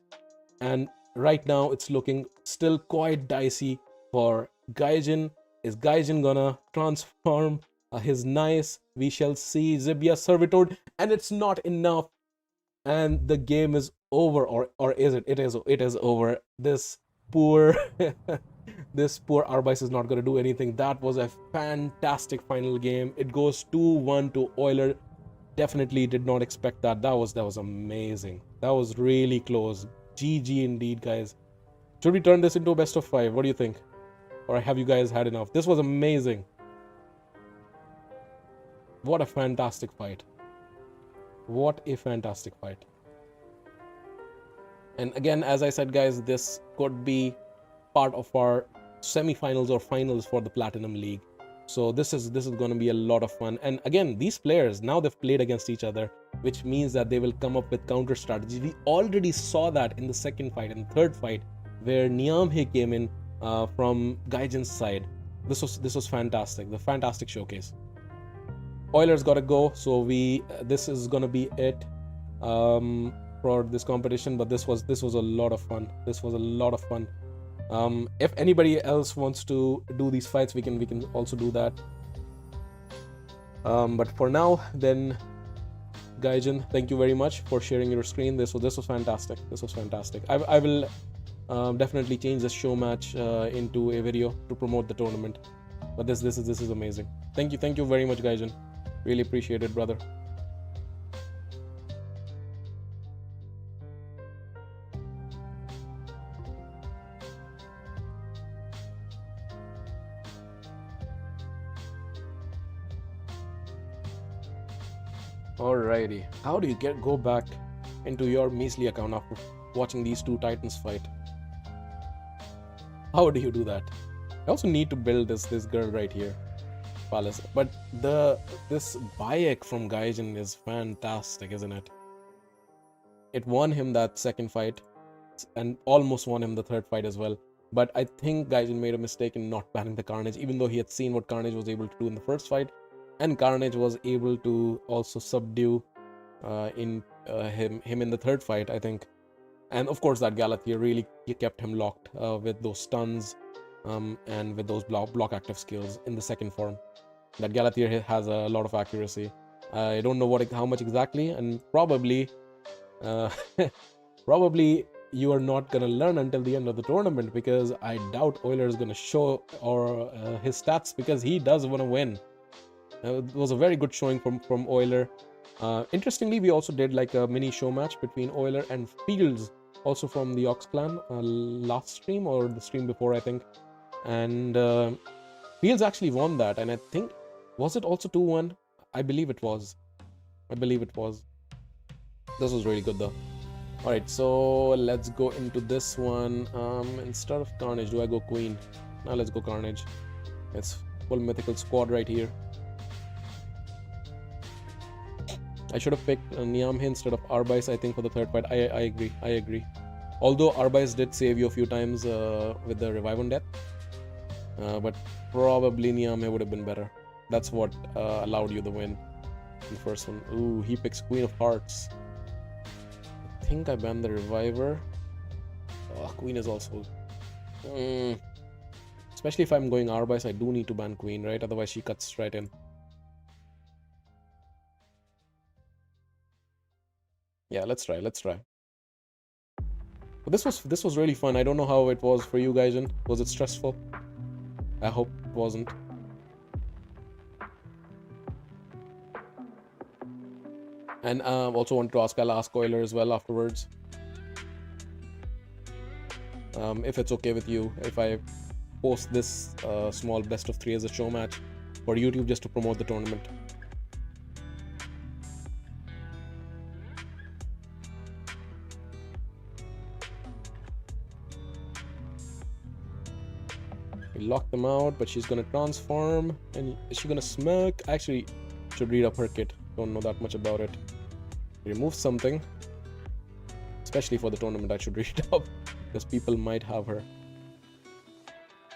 S1: And right now it's looking still quite dicey for Gaijin. Is Gaijin gonna transform his nice? We shall see. Zibia Servitude, and it's not enough, and the game is over. Or is it? It is over. This poor this poor Arbis is not going to do anything. That was a fantastic final game. It goes 2-1 to Euler. Definitely did not expect that. That was amazing. That was really close. GG indeed, guys. Should we turn this into a best of 5? What do you think? Or have you guys had enough? This was amazing. What a fantastic fight. What a fantastic fight. And again, as I said, guys, this could be part of our semifinals or finals for the Platinum League. So this is going to be a lot of fun. And again, these players, now they've played against each other, which means that they will come up with counter strategies. We already saw that in the second fight and third fight, where Niamhe came in from Gaijin's side. This was fantastic. The fantastic showcase. Oilers gotta go, so this is gonna be it for this competition. But this was a lot of fun. This was a lot of fun. If anybody else wants to do these fights, we can also do that. But for now, then, Gaijin, thank you very much for sharing your screen. This was fantastic. This was fantastic. I will definitely change this show match into a video to promote the tournament. But this is amazing. Thank you very much, Gaijin. Really appreciate it, brother. Alrighty. How do you go back into your measly account after watching these two titans fight? How do you do that? I also need to build this girl right here, Palace. But this Bayek from Gaijin is fantastic, isn't it? It won him that second fight and almost won him the third fight as well. But I think Gaijin made a mistake in not banning the Carnage, even though he had seen what Carnage was able to do in the first fight. And Carnage was able to also subdue him in the third fight, I think. And of course, that Galathier really kept him locked with those stuns and with those block active skills in the second form. That Galathier has a lot of accuracy. I don't know how much exactly, and probably probably you are not gonna learn until the end of the tournament, because I doubt Euler is gonna show his stats, because he does want to win. It was a very good showing from Euler. Interestingly, we also did like a mini show match between Euler and Fields, also from the Ox Clan, last stream or the stream before, I think. And Fields actually won that, and I think, was it also 2-1? I believe it was. This was really good though. Alright, so let's go into this one. Instead of Carnage, do I go Queen? Now let's go Carnage. It's full mythical squad right here. I should have picked Niamhe instead of Arbais, I think, for the third fight. I agree. Although Arbais did save you a few times with the revive on death. But probably Niamhe would have been better. That's what allowed you the win in the first one. Ooh, he picks Queen of Hearts. I think I banned the Reviver. Oh, Queen is also... Especially if I'm going Arbais, I do need to ban Queen, right? Otherwise she cuts right in. Yeah, let's try. But this was really fun. I don't know how it was for you guys. Was it stressful? I hope it wasn't. And also wanted to ask, I'll ask Euler as well afterwards. If it's okay with you, if I post this small best of 3 as a show match for YouTube just to promote the tournament. We lock them out, but she's gonna transform. And is she gonna smirk? I actually should read up her kit. Don't know that much about it. Remove something. Especially for the tournament, I should read it up, because people might have her.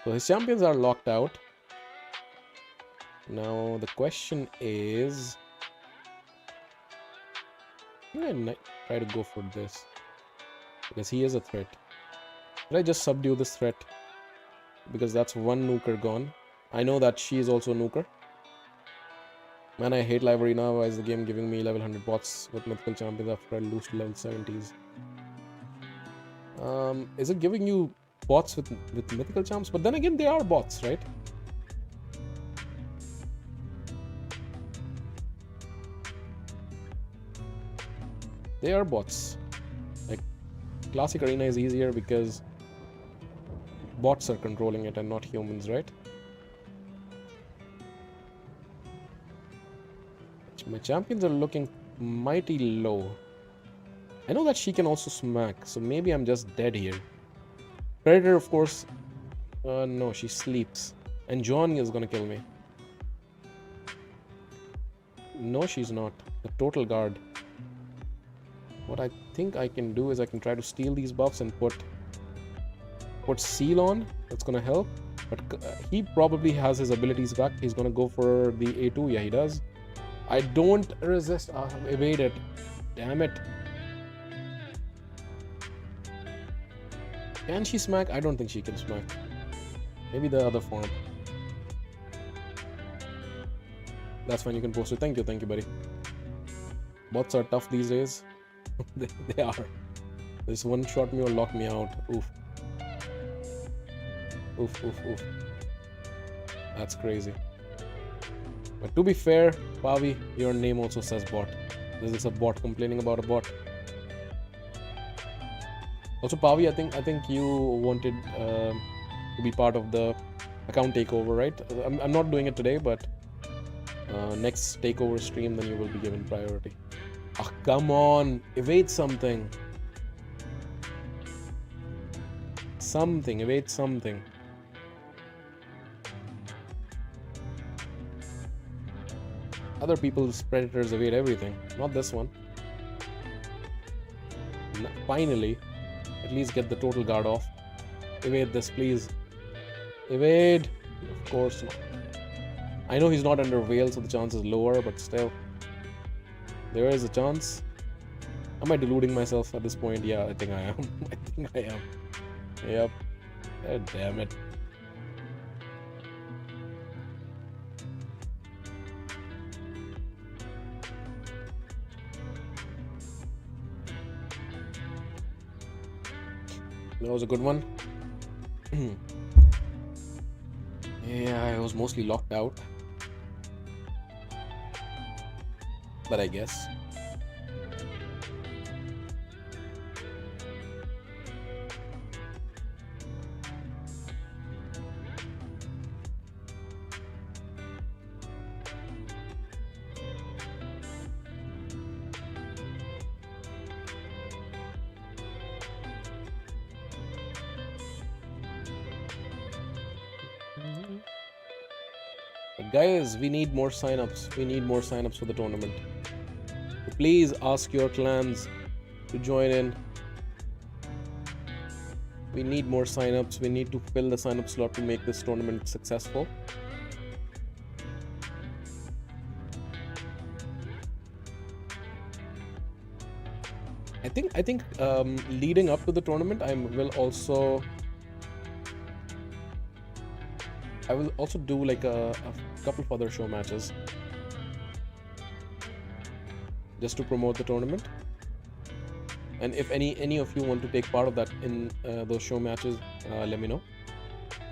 S1: So his champions are locked out. Now the question is... I might try to go for this. Because he is a threat. Should I just subdue this threat? Because that's one nuker gone. I know that she is also a nuker. Man, I hate live arena. Why is the game giving me level 100 bots with mythical champions after I lose to level 70s? Is it giving you bots with mythical champs? But then again, they are bots, right? They are bots. Like, classic arena is easier because bots are controlling it and not humans, right? My champions are looking mighty low. I know that she can also smack, so maybe I'm just dead here. Predator, of course. No, she sleeps. And John is gonna kill me. No, she's not. The total guard. What I think I can do is I can try to steal these buffs and put Seal on. That's gonna help. But he probably has his abilities back. He's gonna go for the A2. Yeah, he does. I don't resist. Evade it. Damn it. Can she smack? I don't think she can smack. Maybe the other form. That's fine. You can post it. Thank you, buddy. Bots are tough these days. they are. This one shot me or lock me out. Oof. Oof, oof, oof. That's crazy. But to be fair, Pavi, your name also says bot. This is a bot complaining about a bot. Also, Pavi, I think you wanted to be part of the account takeover, right? I'm not doing it today, but next takeover stream, then you will be given priority. Ah, come on, evade something. Evade something. Other people's predators evade everything, not this one. Finally, at least get the total guard off. Evade this, please. Evade. Of course not. I know he's not under veil, so the chance is lower, but still. There is a chance. Am I deluding myself at this point? Yeah, I think I am. I think I am. Yep. God damn it. That was a good one. Yeah, I was mostly locked out. But I guess. But guys, we need more signups. We need more signups for the tournament. So please ask your clans to join in. We need more signups. We need to fill the signup slot to make this tournament successful. I think leading up to the tournament, I will also do like a couple of other show matches just to promote the tournament. And if any of you want to take part of that in those show matches, let me know.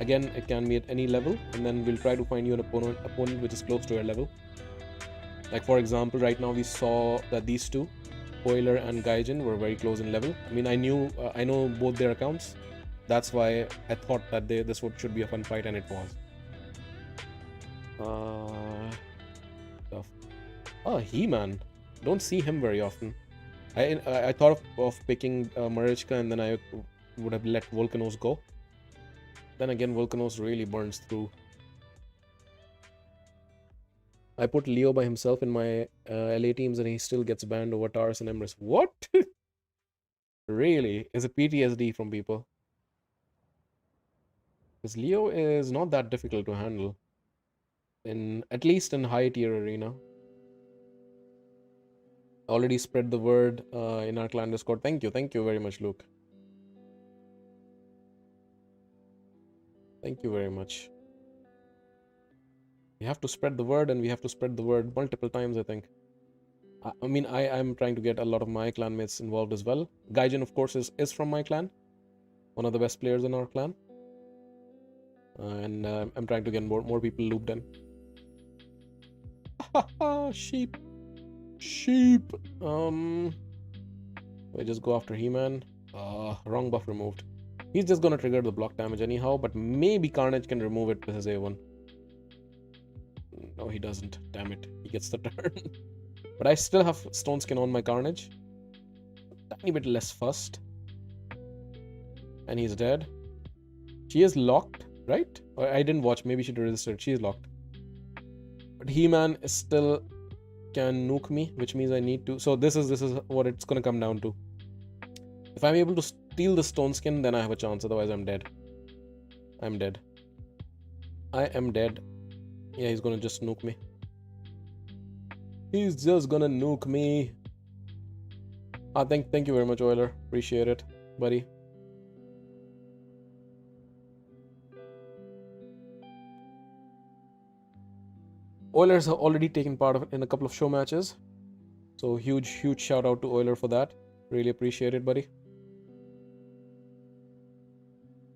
S1: Again, it can be at any level, and then we'll try to find you an opponent which is close to your level. Like for example, right now we saw that these two, Spoiler and Gaijin, were very close in level. I mean, I know both their accounts. That's why I thought that this should be a fun fight, and it was. Oh, He-Man. Don't see him very often. I thought of picking Marichka, and then I would have let Volcanos go. Then again, Volcanos really burns through. I put Leo by himself in my LA teams, and he still gets banned over Taurus and Emrys. What? Really? Is it PTSD from people? Because Leo is not that difficult to handle. At least in high tier arena. Already spread the word in our clan Discord. Thank you very much, Luke. Thank you very much. We have to spread the word, and we have to spread the word multiple times, I think. I mean, I'm trying to get a lot of my clanmates involved as well. Gaijin, of course, is from my clan. One of the best players in our clan. And I'm trying to get more people looped in. Sheep. Sheep. We just go after He-Man. Wrong buff removed. He's just gonna trigger the block damage anyhow, but maybe Carnage can remove it with his A1. No, he doesn't. Damn it. He gets the turn. But I still have Stone Skin on my Carnage. Tiny bit less fussed. And he's dead. She is locked, right? Or I didn't watch. Maybe she registered. She is locked. But He-Man is still can nuke me, which means I need to. So this is what it's gonna come down to. If I'm able to steal the Stone Skin, then I have a chance. Otherwise, I'm dead. I'm dead. I am dead. Yeah, he's gonna just nuke me. He's just gonna nuke me. Thank you very much, Euler. Appreciate it, buddy. Euler's already taken part in a couple of show matches. So huge shout out to Euler for that. Really appreciate it, buddy.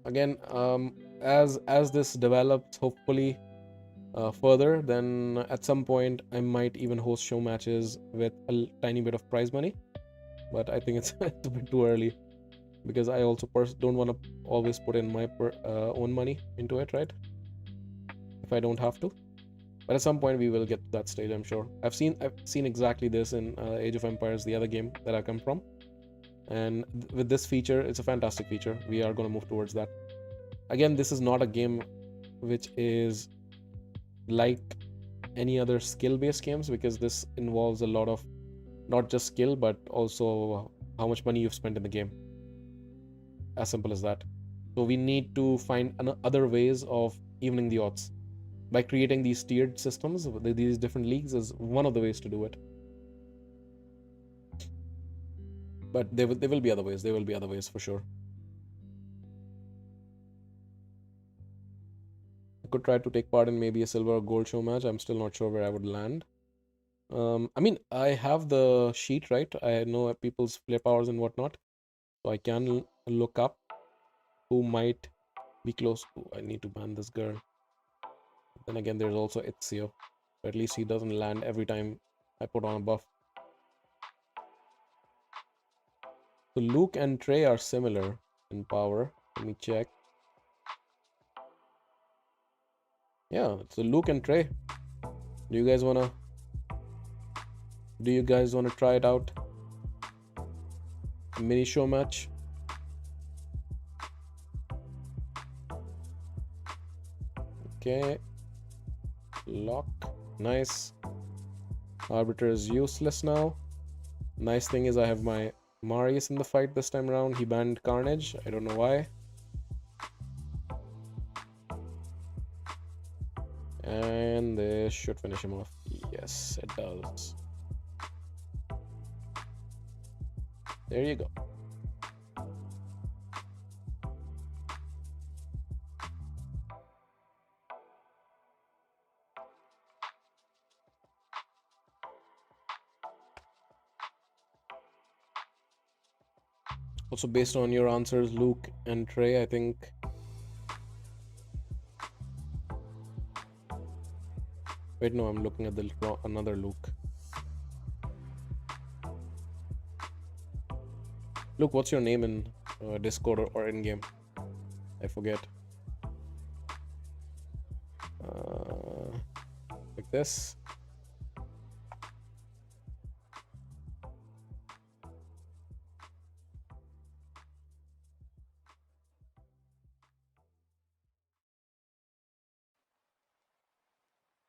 S1: Again, as this develops, hopefully further, then at some point I might even host show matches with a tiny bit of prize money. But I think it's a bit too early, because I also don't want to always put in my own money into it, right? If I don't have to. But at some point we will get to that stage, I'm sure. I've seen exactly this in Age of Empires, the other game that I come from. And with this feature, it's a fantastic feature. We are going to move towards that. Again, this is not a game which is like any other skill-based games, because this involves a lot of not just skill, but also how much money you've spent in the game. As simple as that. So we need to find other ways of evening the odds. By creating these tiered systems, these different leagues is one of the ways to do it. But there will be other ways. There will be other ways for sure. I could try to take part in maybe a silver or gold show match. I'm still not sure where I would land. I mean, I have the sheet, right? I know people's play powers and whatnot. So I can look up who might be close. Ooh, I need to ban this girl. Then again, there's also Ezio. But at least he doesn't land every time I put on a buff. So Luke and Trey are similar in power. Let me check. Yeah, so Luke and Trey. Do you guys wanna try it out? A mini show match. Okay. Lock. Nice. Arbiter is useless now. Nice thing is I have my Marius in the fight this time around. He banned Carnage. I don't know why. And this should finish him off. Yes, it does. There you go. Also, based on your answers, Luke and Trey, I think. Wait, no, I'm looking at another Luke. Luke, what's your name in Discord or in game? I forget. Like this.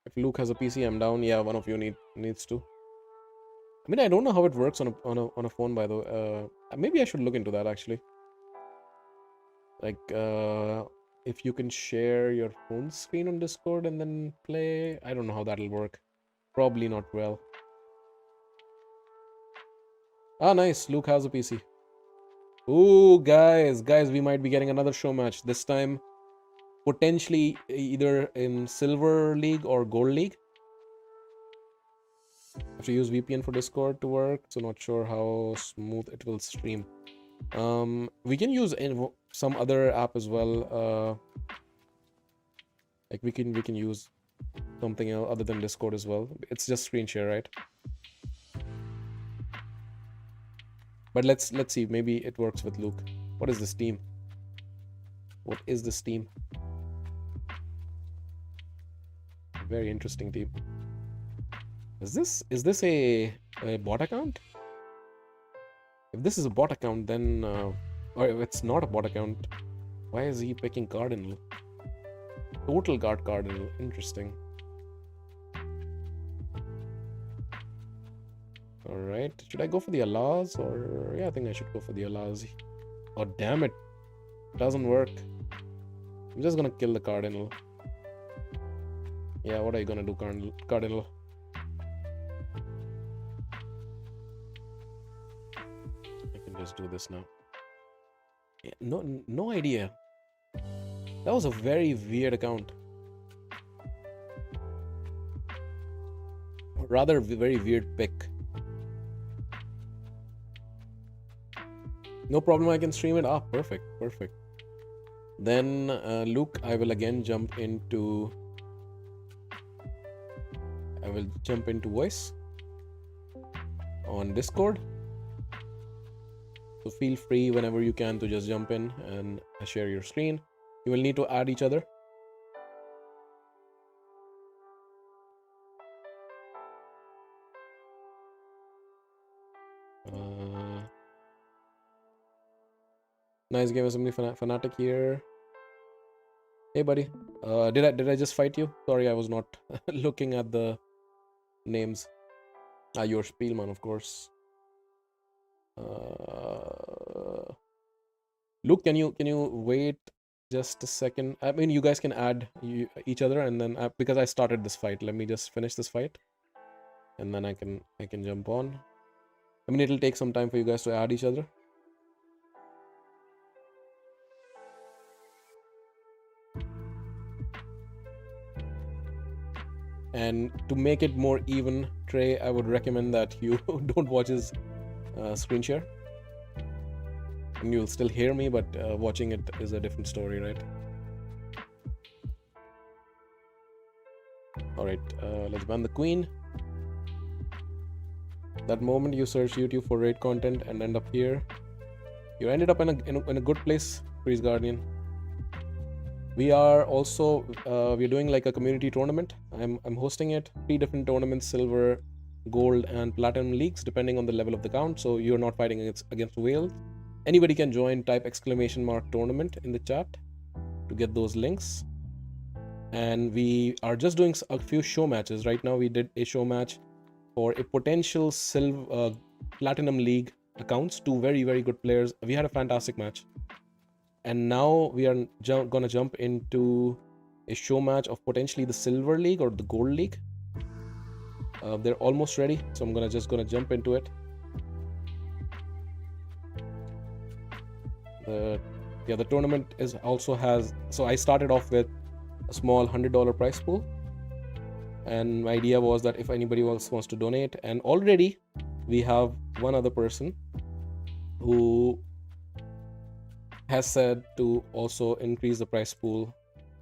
S1: If Luke has a PC, I'm down. Yeah, one of you needs to. I mean, I don't know how it works on a phone, by the way. Maybe I should look into that actually. Like, if you can share your phone screen on Discord and then play. I don't know how that'll work. Probably not well. Ah, nice. Luke has a PC. Ooh, guys, we might be getting another show match. This time, potentially either in Silver League or Gold League. I have to use VPN for Discord to work, so not sure how smooth it will stream. We can use some other app as well. Like we can use something else other than Discord as well. It's just screen share, right? But let's see. Maybe it works with Luke. What is this team? What is this team? Very interesting team. Is this a bot account? If this is a bot account, then or if it's not a bot account, why is he picking Cardinal? Total guard Cardinal. Interesting. Alright. Should I go for the Alas or yeah, I think I should go for the Alas. Oh damn it. Doesn't work. I'm just gonna kill the Cardinal. Yeah, what are you gonna do, Cardinal? I can just do this now. Yeah, no idea. That was a very weird account. Rather very weird pick. No problem, I can stream it. Ah, perfect. Then Luke, I will again jump into voice on Discord. So feel free whenever you can to just jump in and share your screen. You will need to add each other. Nice game assembly fanatic here. Hey buddy, did I just fight you? Sorry, I was not looking at the names. You're Spielman, of course. Luke, can you wait just a second? I mean, you guys can add each other, and then because I started this fight, let me just finish this fight, and then I can jump on. I mean, it'll take some time for you guys to add each other. And to make it more even, Trey, I would recommend that you don't watch his screen share. And you'll still hear me, but watching it is a different story, right? Alright, let's ban the queen. That moment you search YouTube for raid content and end up here, you ended up in a good place, Priest Guardian. We are also we're doing like a community tournament. I'm hosting it. 3 different tournaments: silver, gold, and platinum leagues, depending on the level of the count. So you're not fighting against whales. Anybody can join. Type !tournament in the chat to get those links. And we are just doing a few show matches. Right now we did a show match for a potential silver platinum league accounts. 2 very, very good players. We had a fantastic match. And now we are gonna jump into a show match of potentially the Silver League or the Gold League. They're almost ready, so I'm just gonna jump into it. The tournament also has. So I started off with a small $100 prize pool, and my idea was that if anybody else wants to donate, and already we have one other person who has said to also increase the prize pool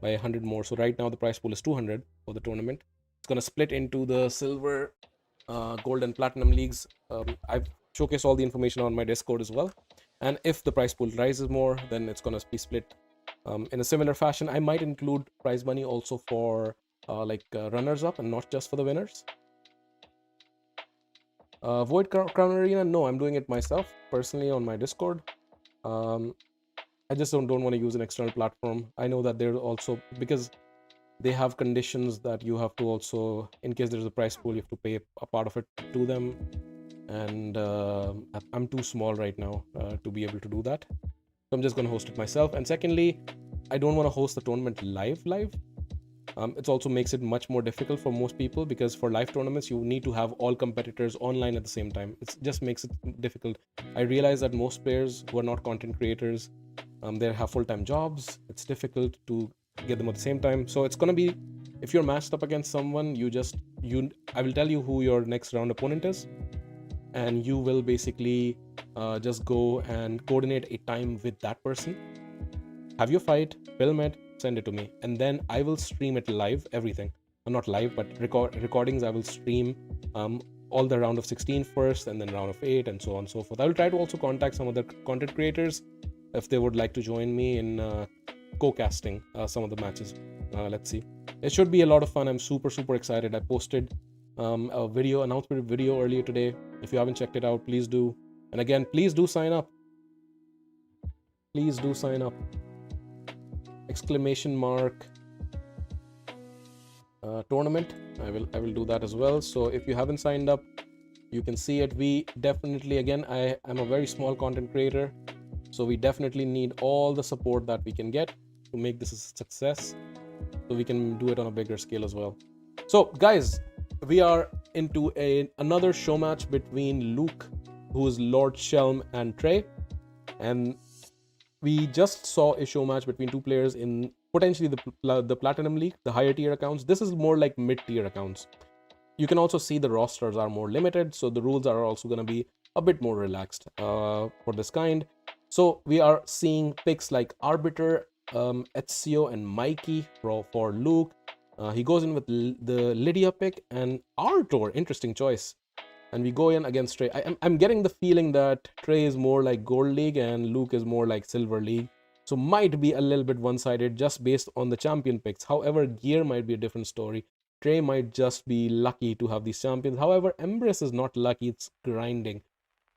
S1: by 100 more. So right now the prize pool is 200 for the tournament. It's gonna split into the silver, gold, and platinum leagues. I've showcased all the information on my Discord as well. And if the prize pool rises more, then it's gonna be split in a similar fashion. I might include prize money also for runners up and not just for the winners. Void Crown Arena, no, I'm doing it myself personally on my Discord. I just don't want to use an external platform. I know that they're also, because they have conditions that you have to also, in case there's a prize pool, you have to pay a part of it to them. And I'm too small right now to be able to do that. So I'm just going to host it myself. And secondly, I don't want to host the tournament live. It also makes it much more difficult for most people, because for live tournaments, you need to have all competitors online at the same time. It just makes it difficult. I realize that most players who are not content creators, they have full-time jobs. It's difficult to get them at the same time. So it's gonna be, if you're matched up against someone, I will tell you who your next round opponent is, and you will basically just go and coordinate a time with that person, have your fight, film it, send it to me, and then I will stream it live, everything. Not live, but recordings. I will stream all the round of 16 first, and then round of 8, and so on and so forth. I will try to also contact some other content creators if they would like to join me in co-casting some of the matches. Let's see. It should be a lot of fun. I'm super excited. I posted a video, announcement video earlier today. If you haven't checked it out, please do. And again, please do sign up. Please do sign up. Exclamation mark tournament. I will do that as well. So if you haven't signed up, you can see it. We definitely, again, I'm a very small content creator, so we definitely need all the support that we can get to make this a success, so we can do it on a bigger scale as well. So guys, we are into another show match between Luke, who is Lord Shelm, and Trey, and we just saw a show match between two players in potentially the Platinum League, the higher tier accounts. This is more like mid-tier accounts. You can also see the rosters are more limited, so the rules are also going to be a bit more relaxed for this kind. So we are seeing picks like Arbiter, Ezio, and Mikey for Luke. He goes in with the Lydia pick, and Artor, interesting choice. And we go in against Trey. I'm getting the feeling that Trey is more like Gold League and Luke is more like Silver League. So might be a little bit one-sided just based on the champion picks. However, gear might be a different story. Trey might just be lucky to have these champions. However, Embrace is not lucky, it's grinding.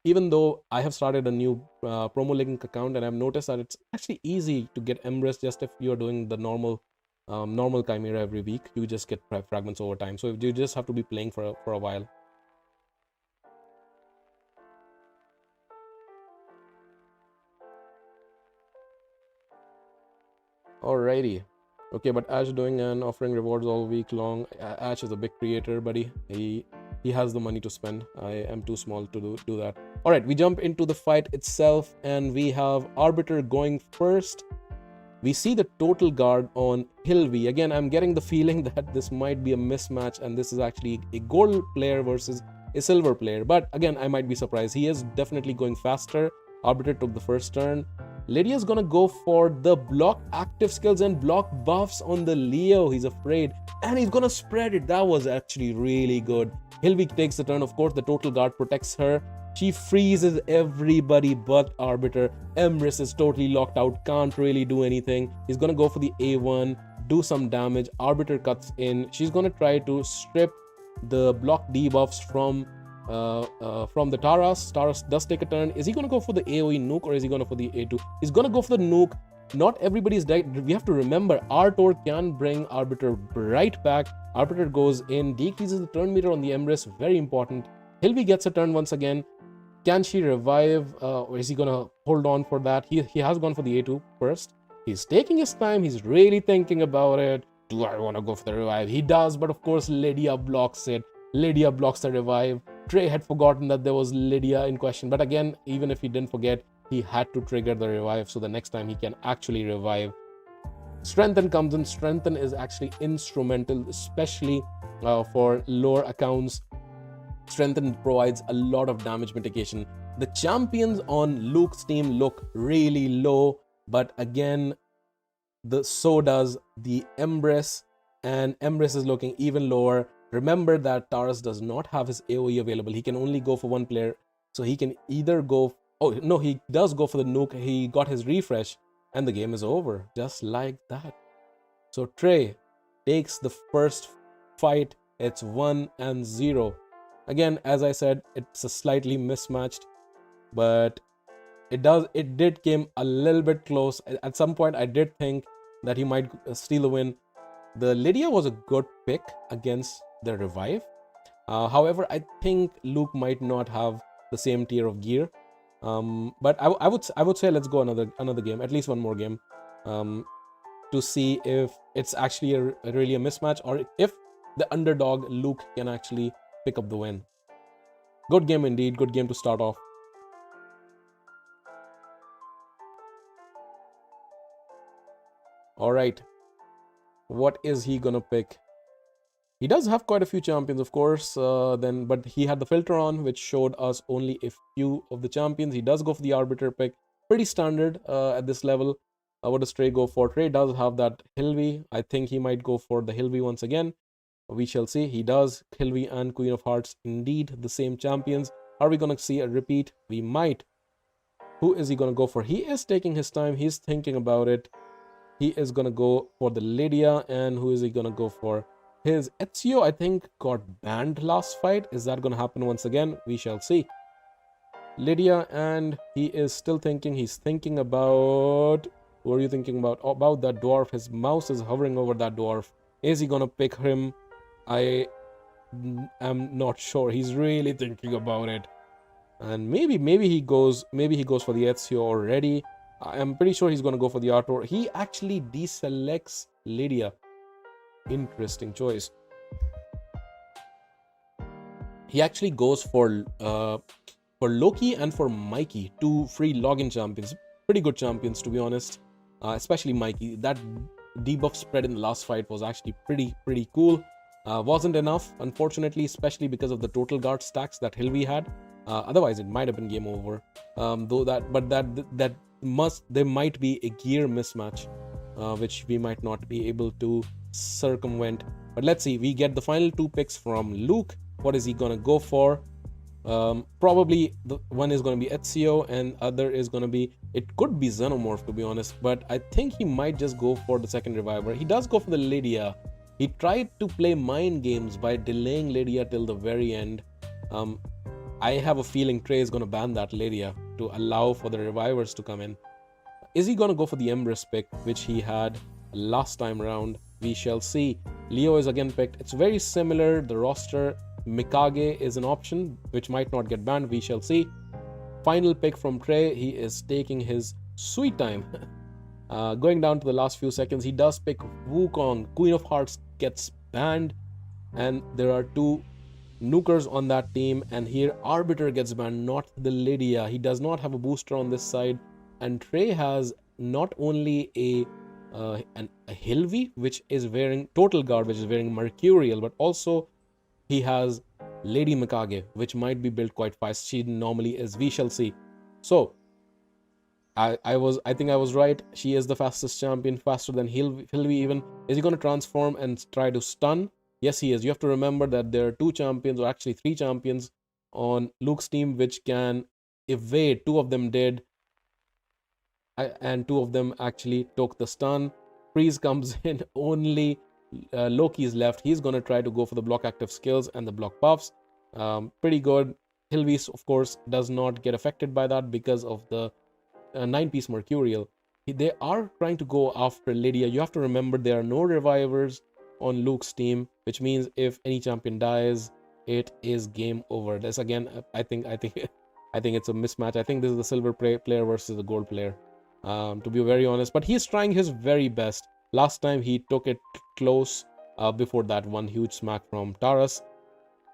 S1: Even though I have started a new promo link account, and I've noticed that it's actually easy to get Embrace just if you're doing the normal Chimera every week. You just get fragments over time. So you just have to be playing for a while. Alrighty. Okay, but Ash doing and offering rewards all week long. Ash is a big creator, buddy. He has the money to spend. I am too small to do that. Alright, we jump into the fight itself, and we have Arbiter going first. We see the total guard on Hilvi. Again, I'm getting the feeling that this might be a mismatch, and this is actually a gold player versus a silver player. But again, I might be surprised. He is definitely going faster. Arbiter took the first turn. Lydia's gonna go for the block active skills and block buffs on the Leo. He's afraid, and he's gonna spread it. That was actually really good. Hilvi takes the turn. Of course, the total guard protects her. She freezes everybody but Arbiter. Emrys is totally locked out, can't really do anything. He's gonna go for the A1, do some damage. Arbiter cuts in. She's gonna try to strip the block debuffs from the Taras. Taras does take a turn. Is he gonna go for the AoE nuke, or is he gonna for the A2? He's gonna go for the nuke. Not everybody's dead. We have to remember, Artor can bring Arbiter right back. Arbiter goes in, decreases the turn meter on the Emrys. Very important. Hilvi gets a turn once again. Can she revive, or is he gonna hold on for that? He has gone for the A2 first. He's taking his time. He's really thinking about it. Do I want to go for the revive? He does, but of course Lydia blocks it. Lydia blocks the revive. Trey had forgotten that there was Lydia in question, but again, even if he didn't forget, he had to trigger the revive, so the next time he can actually revive. Strengthen comes in. Strengthen is actually instrumental, especially for lower accounts. Strengthen provides a lot of damage mitigation. The champions on Luke's team look really low, but again, so does the Embrace, and Embrace is looking even lower. Remember that Taras does not have his AoE available. He can only go for one player, so he can either go... Oh, no, he does go for the nuke. He got his refresh, and the game is over, just like that. So Trey takes the first fight. It's 1-0. Again, as I said, it's a slightly mismatched, but it did came a little bit close. At some point, I did think that he might steal the win. The Lydia was a good pick against the revive. However, I think Luke might not have the same tier of gear. But I would say let's go another game, at least one more game, to see if it's actually really a mismatch, or if the underdog Luke can actually pick up the win. Good game indeed. Good game to start off. All right. What is he gonna pick? He does have quite a few champions, of course, but he had the filter on, which showed us only a few of the champions. He does go for the Arbiter pick. Pretty standard at this level. What does Trey go for? Trey does have that Hilvi. I think he might go for the Hilvi once again. We shall see. He does. Hilvi and Queen of Hearts, indeed the same champions. Are we going to see a repeat? We might. Who is he going to go for? He is taking his time. He's thinking about it. He is going to go for the Lydia. And who is he going to go for? His Ezio, I think, got banned last fight. Is that going to happen once again? We shall see. Lydia, and he is still thinking. He's thinking about... What are you thinking about? About that dwarf. His mouse is hovering over that dwarf. Is he going to pick him? I am not sure. He's really thinking about it. And maybe he goes for the Ezio already. I am pretty sure he's going to go for the Arthur. He actually deselects Lydia. Interesting choice. He actually goes for Loki and for Mikey, two free login champions. Pretty good champions, to be honest. Especially Mikey. That debuff spread in the last fight was actually pretty cool. Wasn't enough, unfortunately, especially because of the total guard stacks that Hilvi had. Otherwise, it might have been game over. There might be a gear mismatch, which we might not be able to circumvent. But let's see. We get the final two picks from Luke. What is he gonna go for? Probably the one is going to be Ezio and other is going to be, it could be Xenomorph, to be honest, but I think he might just go for the second reviver. He does go for the Lydia. He tried to play mind games by delaying Lydia till the very end. I have a feeling Trey is going to ban that Lydia to allow for the revivers to come in. Is he going to go for the Empress pick, which he had last time around? We shall see. Leo is again picked. It's very similar, the roster. Mikage is an option, which might not get banned. We shall see. Final pick from Trey. He is taking his sweet time. Going down to the last few seconds, he does pick Wukong. Queen of Hearts gets banned. And there are two nukers on that team. And here Arbiter gets banned, not the Lydia. He does not have a booster on this side. And Trey has not only a Hilvi, which is wearing Total Guard, which is wearing Mercurial, but also he has Lady Mikage, which might be built quite fast. She normally is. We shall see. So, I think I was right. She is the fastest champion, faster than Hilvi even. Is he going to transform and try to stun? Yes, he is. You have to remember that there are two champions, or actually three champions on Luke's team, which can evade. Two of them did. And two of them actually took the stun. Freeze comes in. Only Loki is left. He's going to try to go for the block active skills and the block buffs. Pretty good. Hilvi, of course, does not get affected by that because of the 9-piece Mercurial. They are trying to go after Lydia. You have to remember there are no revivers on Luke's team, which means if any champion dies, it is game over. This again, I think it's a mismatch. I think this is the silver player versus the gold player. To be very honest, but he's trying his very best. Last time he took it close before that one huge smack from Taras.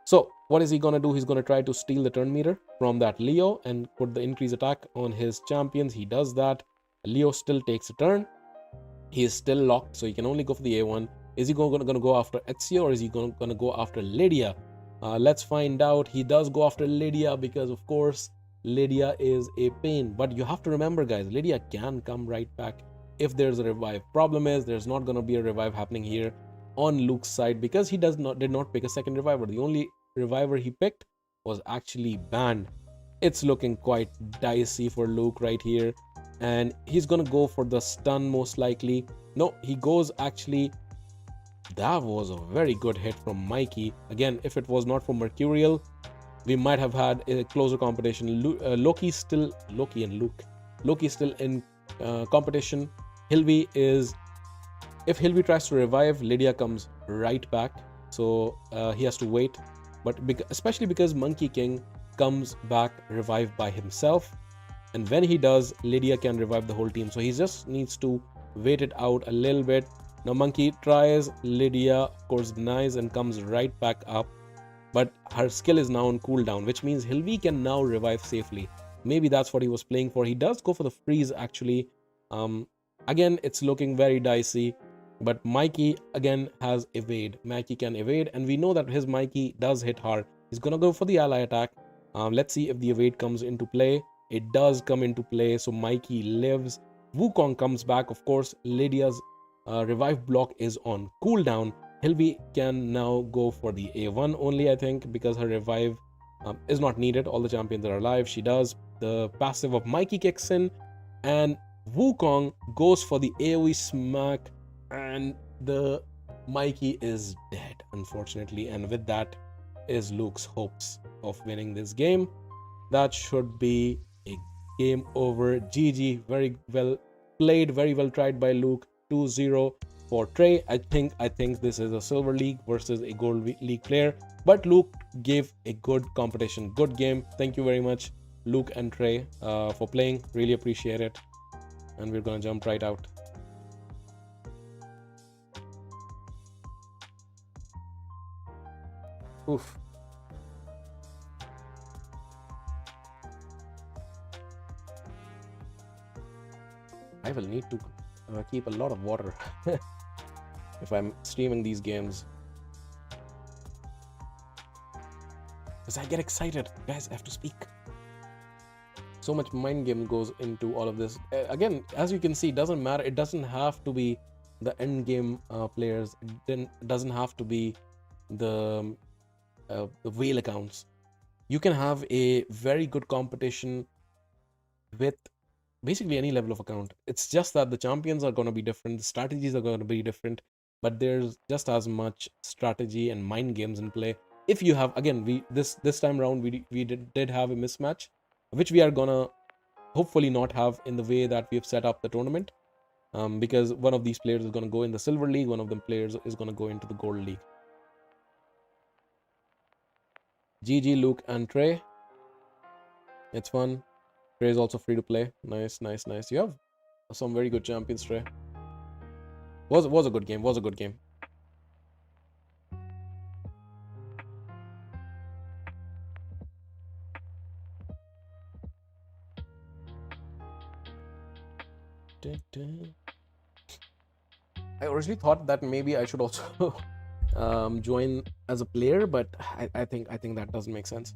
S1: So what is he going to do? He's going to try to steal the turn meter from that Leo and put the increase attack on his champions. He does that. Leo still takes a turn. He is still locked, so he can only go for the A1. Is he going to go after Ezio or is he going to go after Lydia? Let's find out. He does go after Lydia because, of course, Lydia is a pain. But you have to remember, guys, Lydia can come right back if there's a revive. Problem is, there's not going to be a revive happening here on Luke's side because he did not pick a second reviver. The only reviver he picked was actually banned. It's looking quite dicey for Luke right here. And he's going to go for the stun most likely. No, he goes actually... That was a very good hit from Mikey. Again, if it was not for Mercurial, we might have had a closer competition. Loki and Luke. Loki still in competition. Hilvi is... If Hilvi tries to revive, Lydia comes right back. So he has to wait. But especially because Monkey King comes back revived by himself. And when he does, Lydia can revive the whole team. So he just needs to wait it out a little bit. Now Monkey tries, Lydia of course denies and comes right back up. But her skill is now on cooldown, which means Hilvi can now revive safely. Maybe that's what he was playing for. He does go for the freeze actually. Again, it's looking very dicey. But Mikey again has evade. Mikey can evade, and we know that his Mikey does hit hard. He's gonna go for the ally attack. Let's see if the evade comes into play. It does come into play, so Mikey lives. Wukong comes back, of course. Lydia's revive block is on cooldown. Hilvi can now go for the A1 only, I think, because her revive is not needed. All the champions are alive. She does. The passive of Mikey kicks in, and Wukong goes for the AoE smack, and the Mikey is dead, unfortunately. And with that is Luke's hopes of winning this game. That should be a game over. GG. Very well played, very well tried by Luke. 2-0 for Trey. I think this is a Silver League versus a Gold League player, but Luke gave a good competition, good game. Thank you very much, Luke and Trey, for playing. Really appreciate it. And we're gonna jump right out. Oof. I will need to keep a lot of water if I'm streaming these games, because I get excited. Guys, I have to speak. So much mind game goes into all of this. Again, as you can see, it doesn't matter. It doesn't have to be the end game players. It doesn't have to be the whale accounts. You can have a very good competition with basically any level of account. It's just that the champions are going to be different, the strategies are going to be different, but there's just as much strategy and mind games in play. If you have, again, we this time around we did have a mismatch, which we are gonna hopefully not have in the way that we have set up the tournament, because one of these players is going to go in the Silver League, one of them players is going to go into the Gold League. GG Luke and Trey. It's fun. Trey is also free to play. Nice. You have some very good champions, Trey. Was a good game. Was a good game. I originally thought that maybe I should also join as a player, but I think that doesn't make sense.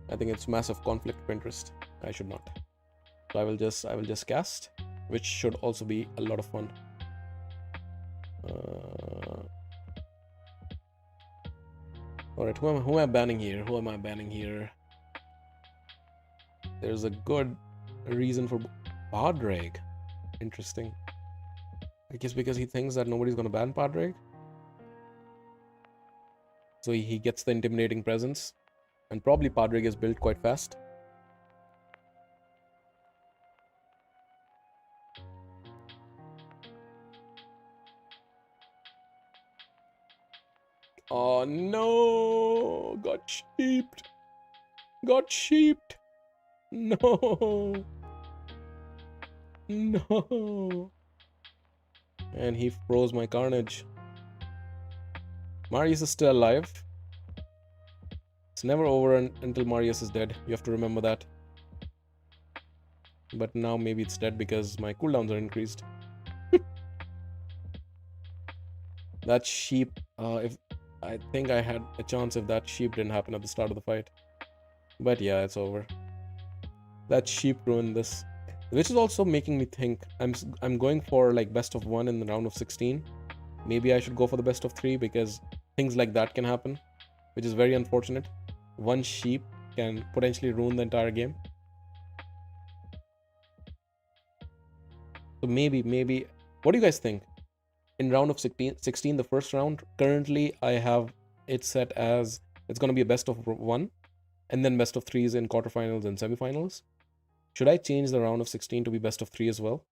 S1: I think it's massive conflict of interest. I should not. So I will just cast, which should also be a lot of fun. All right, who am I banning here? Who am I banning here? There's a good reason for Padraig. Interesting. I guess because he thinks that nobody's gonna ban Padraig. So he gets the intimidating presence. And probably Padraig is built quite fast. Oh no! Got sheeped! Got sheeped! No! No! And he froze my carnage. Marius is still alive. It's never over until Marius is dead. You have to remember that. But now maybe it's dead because my cooldowns are increased. That sheep, if I think I had a chance if that sheep didn't happen at the start of the fight. But yeah, it's over. That sheep ruined this. Which is also making me think I'm going for like best of 1 in the round of 16. Maybe I should go for the best of 3 because things like that can happen, which is very unfortunate. One sheep can potentially ruin the entire game. So maybe, what do you guys think? In round of 16, the first round, currently I have it set as it's going to be a best of 1 and then best of 3s in quarterfinals and semifinals. Should I change the round of 16 to be best of 3 as well?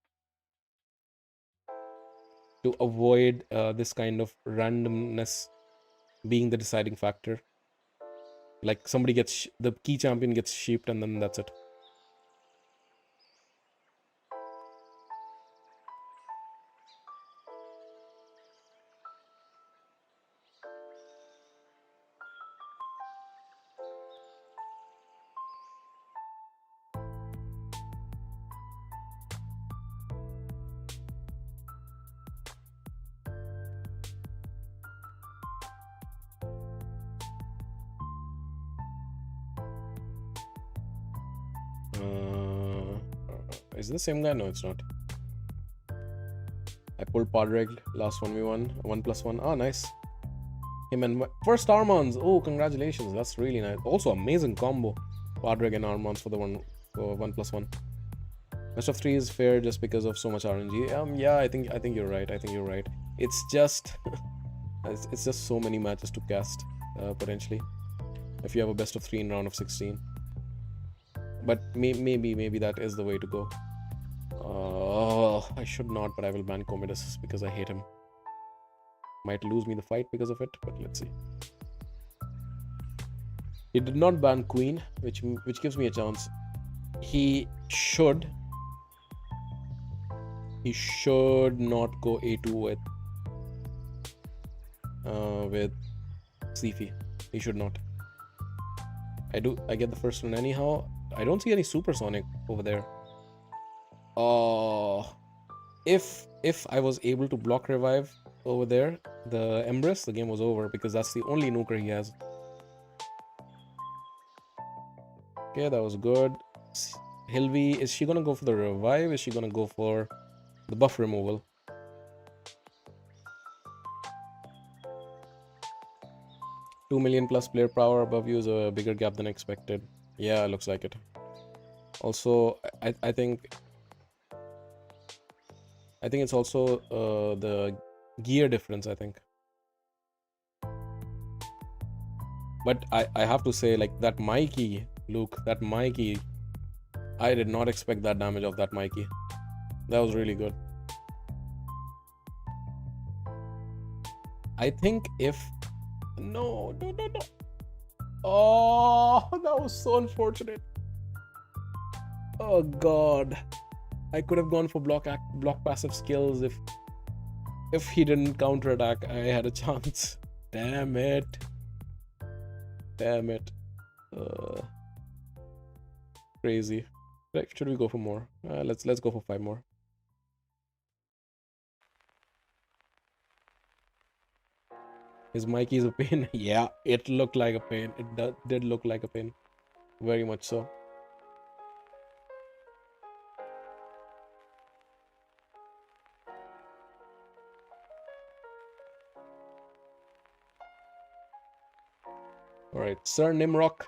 S1: To avoid this kind of randomness being the deciding factor. Like somebody gets, the key champion gets sheeped and then that's it. Is this the same guy? No, it's not. I pulled Podreg last 1v1, 1+1. Ah, nice. Him and first Armans. Oh, congratulations. That's really nice. Also, amazing combo. Podreg and Armans for the 1+1. Best of 3 is fair just because of so much RNG. Yeah, I think you're right. I think you're right. It's just it's just so many matches to cast potentially if you have a best of 3 in round of 16. But maybe that is the way to go. I should not, but I will ban Commodus because I hate him. Might lose me the fight because of it, but let's see. He did not ban Queen, which gives me a chance. He should not go A2 with Sifi. He should not. I get the first one anyhow. I don't see any supersonic over there. If I was able to block revive over there, the Empress, the game was over because that's the only nuker he has. Okay, that was good. Hilvi, is she gonna go for the revive? Is she gonna go for the buff removal? $2 million plus player power above you is a bigger gap than expected. Yeah, looks like it. Also, I think it's also the gear difference, I think. But I have to say, like, that Mikey, Luke, that Mikey, I did not expect that damage of that Mikey. That was really good. I think if... No. Oh, that was so unfortunate. Oh, God. I could have gone for block passive skills if he didn't counterattack. I had a chance. Damn it. Crazy. Right, should we go for more? Let's go for 5 more. His Mikey is a pain. Yeah, it looked like a pain. It did look like a pain. Very much so. Alright, Sir Nimrock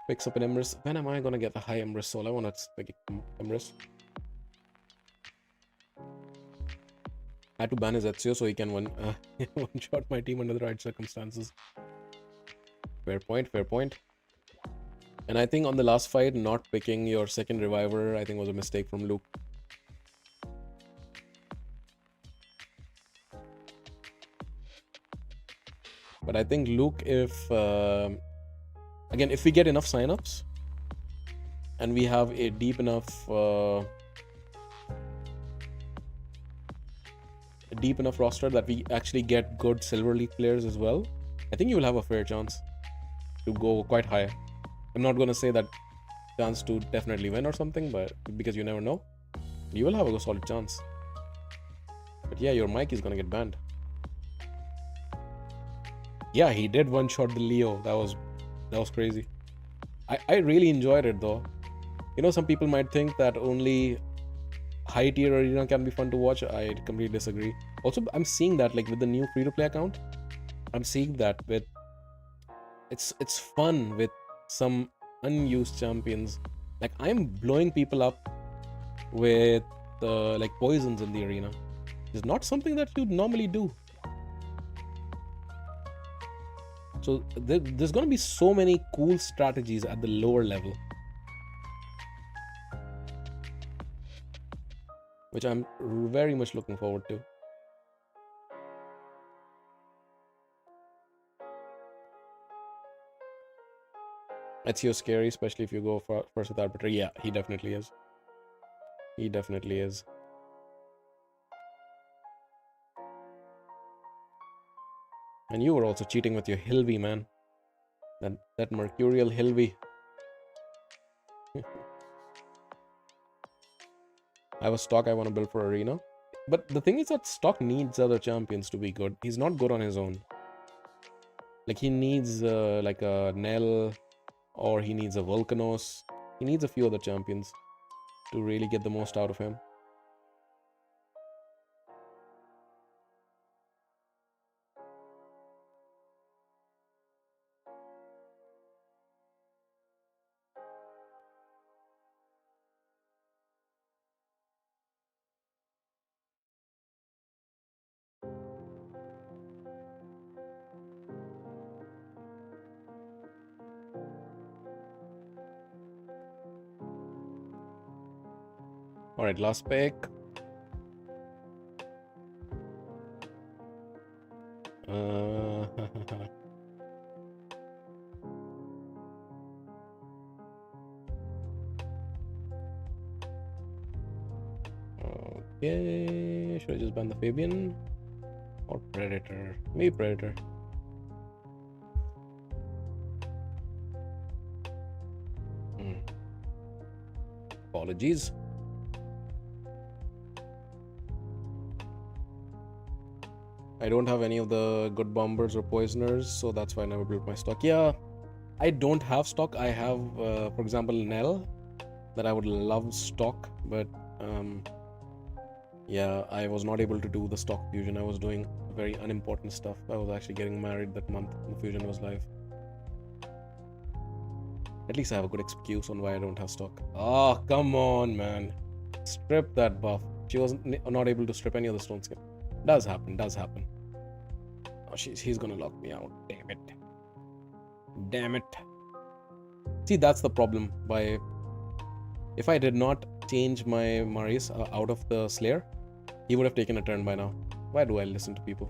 S1: picks up an Emrys. When am I gonna get the high Emrys soul? I wanna pick Emrys. I had to ban his Ezio so he can one-shot my team under the right circumstances. Fair point. And I think on the last fight, not picking your second reviver, I think was a mistake from Luke. But I think Luke, if we get enough signups and we have a deep enough roster that we actually get good Silver League players as well, I think you will have a fair chance to go quite high. I'm not going to say that chance to definitely win or something, but because you never know, you will have a solid chance. But yeah, your mic is going to get banned. Yeah, he did one-shot the Leo. That was crazy. I really enjoyed it though. You know, some people might think that only high tier arena can be fun to watch. I completely disagree. Also, I'm seeing that like with the new free-to-play account. I'm seeing that with it's fun with some unused champions. Like, I'm blowing people up with like poisons in the arena. It's not something that you'd normally do. So there's going to be so many cool strategies at the lower level, which I'm very much looking forward to. Ezio's scary, especially if you go first with Arbiter. Yeah, he definitely is. He definitely is. And you were also cheating with your Hilvi, man. That Mercurial Hilvi. I have a stock I want to build for Arena. But the thing is that stock needs other champions to be good. He's not good on his own. Like, he needs like a Nell, or he needs a Volcanos. He needs a few other champions to really get the most out of him. Alright, last pick. Okay, should I just ban the Fabian? Or Predator? Maybe Predator. Apologies. I don't have any of the good bombers or poisoners, so that's why I never built my stock. Yeah, I don't have stock. I have, for example, Nell that I would love stock, but yeah, I was not able to do the stock fusion. I was doing very unimportant stuff. I was actually getting married that month. The fusion was live. At least I have a good excuse on why I don't have stock. Oh, come on, man. Strip that buff. She was not able to strip any of the stone skin. Does happen, does happen. Oh, he's gonna lock me out. Damn it. Damn it. See, that's the problem. If I did not change my Marius out of the Slayer, he would have taken a turn by now. Why do I listen to people?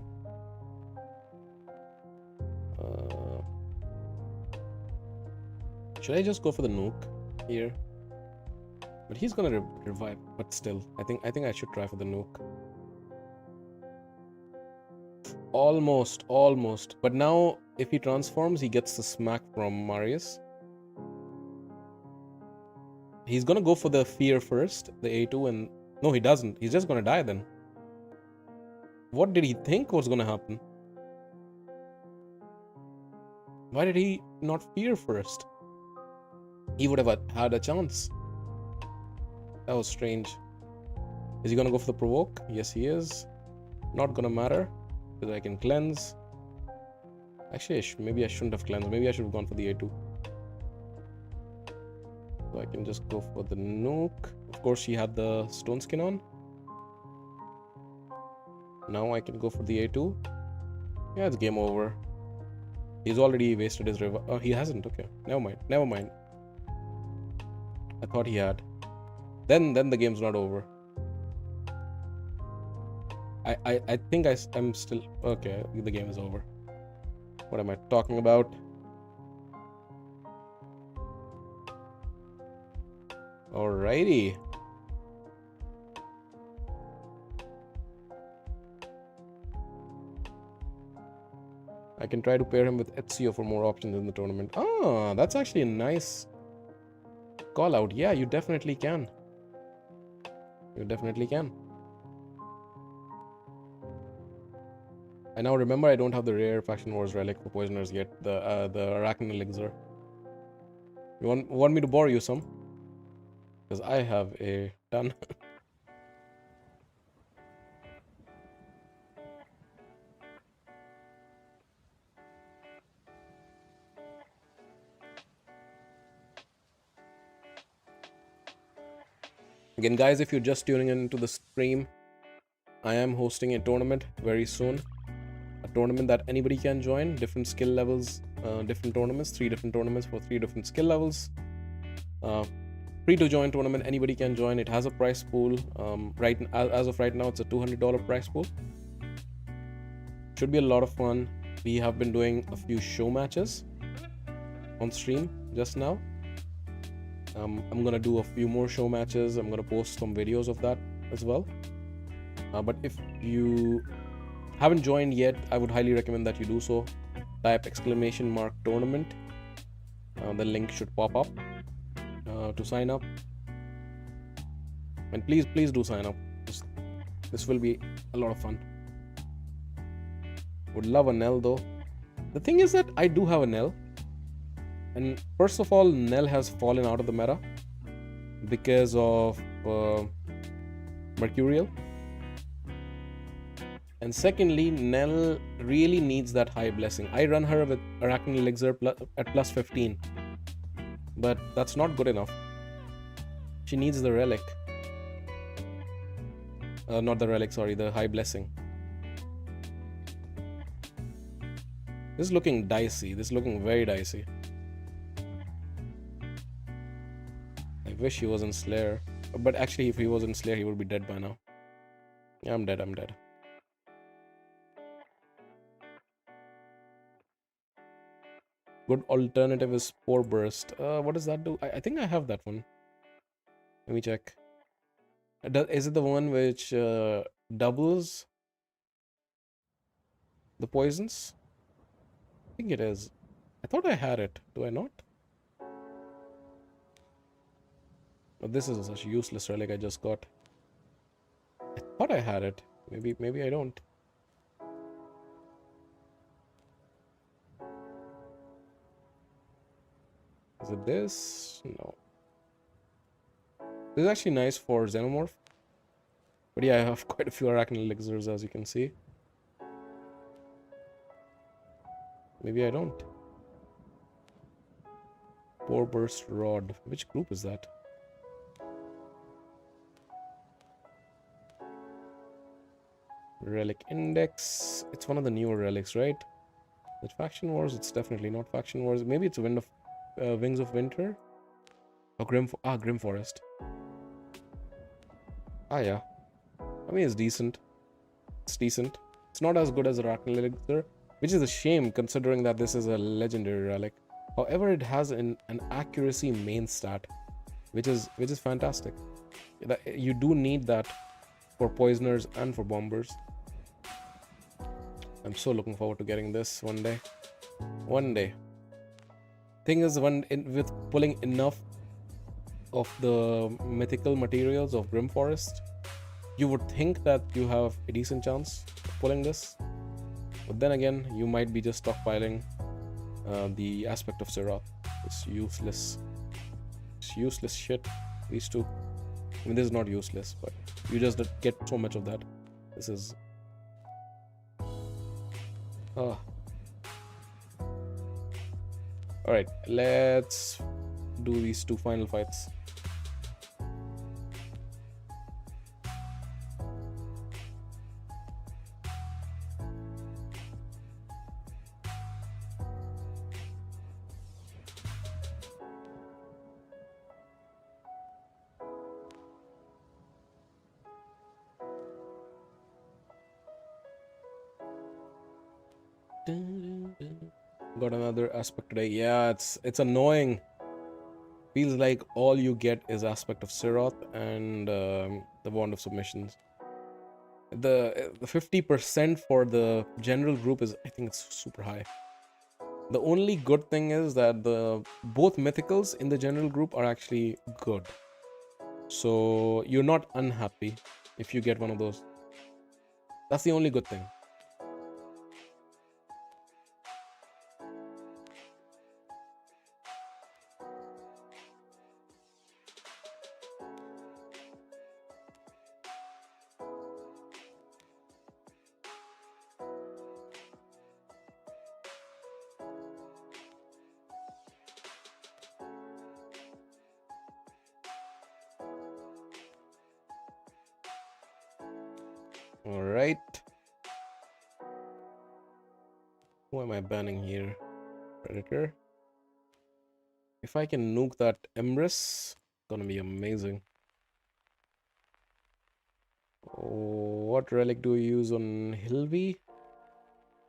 S1: Should I just go for the nuke here? But he's gonna revive. But still, I think I should try for the nuke. Almost. But now, if he transforms, he gets the smack from Marius. He's gonna go for the fear first, the A2, and no, he doesn't. He's just gonna die then. What did he think was gonna happen? Why did he not fear first? He would have had a chance. That was strange. Is he gonna go for the provoke? Yes, he is. Not gonna matter because I can cleanse. Actually, maybe I shouldn't have cleansed. Maybe I should have gone for the A2. So I can just go for the nuke. Of course, he had the stone skin on. Now I can go for the A2. Yeah, it's game over. He's already wasted his river. Oh, he hasn't. Okay, never mind. I thought he had. Then the game's not over. I think I'm still okay. The game is over. What am I talking about? Alrighty. I can try to pair him with Ezio for more options in the tournament. Ah, that's actually a nice call out. Yeah, you definitely can. You definitely can. I now remember I don't have the rare Faction Wars relic for poisoners yet. The Arachnid elixir. You want me to borrow you some? Because I have a ton. Again, guys, if you're just tuning into the stream, I am hosting a tournament very soon. A tournament that anybody can join. Different skill levels, different tournaments. 3 different tournaments for 3 different skill levels. Free to join tournament. Anybody can join. It has a prize pool. As of right now, it's a $200 prize pool. Should be a lot of fun. We have been doing a few show matches on stream just now. I'm gonna do a few more show matches. I'm gonna post some videos of that as well. But if you haven't joined yet, I would highly recommend that you do so. Type !tournament. The link should pop up to sign up. And please do sign up. This will be a lot of fun. Would love a Nell though. The thing is that I do have a Nell. And first of all, Nell has fallen out of the meta. because of Mercurial. And secondly, Nell really needs that high blessing. I run her with Arachne Elixir at plus 15, but that's not good enough. She needs the relic. Not the relic, sorry, the high blessing. This is looking dicey. This is looking very dicey. I wish he was in Slayer. But actually, if he was in Slayer, he would be dead by now. Yeah, I'm dead, I'm dead. Good alternative is Spore Burst. What does that do? I think I have that one. Let me check. Is it the one which doubles the poisons? I think it is. I thought I had it. Do I not? Oh, this is such a useless relic I just got. I thought I had it. Maybe I don't. Is it this? No. This is actually nice for Xenomorph. But yeah, I have quite a few Arachne Elixirs, as you can see. Maybe I don't. Spore Burst Rod. Which group is that? Relic Index. It's one of the newer relics, right? Is it Faction Wars? It's definitely not Faction Wars. Maybe it's Wings of Winter? Oh, Grim Forest. Ah, yeah. I mean, it's decent. It's decent. It's not as good as Arachne Elixir, which is a shame considering that this is a legendary relic. However, it has an accuracy main stat, which is fantastic. You do need that for poisoners and for bombers. I'm so looking forward to getting this one day. One day. Thing is, with pulling enough of the mythical materials of Grim Forest, you would think that you have a decent chance of pulling this. But then again, you might be just stockpiling the aspect of Sirath. It's useless. It's useless shit. These two. I mean, this is not useless, but you just get so much of that. This is... Alright, let's do these two final fights. Got another aspect today. Yeah, it's annoying. Feels like all you get is aspect of Sirath and the Wand of Submissions. The 50% for the general group is, I think, it's super high. The only good thing is that both mythicals in the general group are actually good. So you're not unhappy if you get one of those. That's the only good thing. Alright. Who am I banning here? Predator. If I can nuke that Emrys, gonna be amazing. What relic do we use on Hilvi?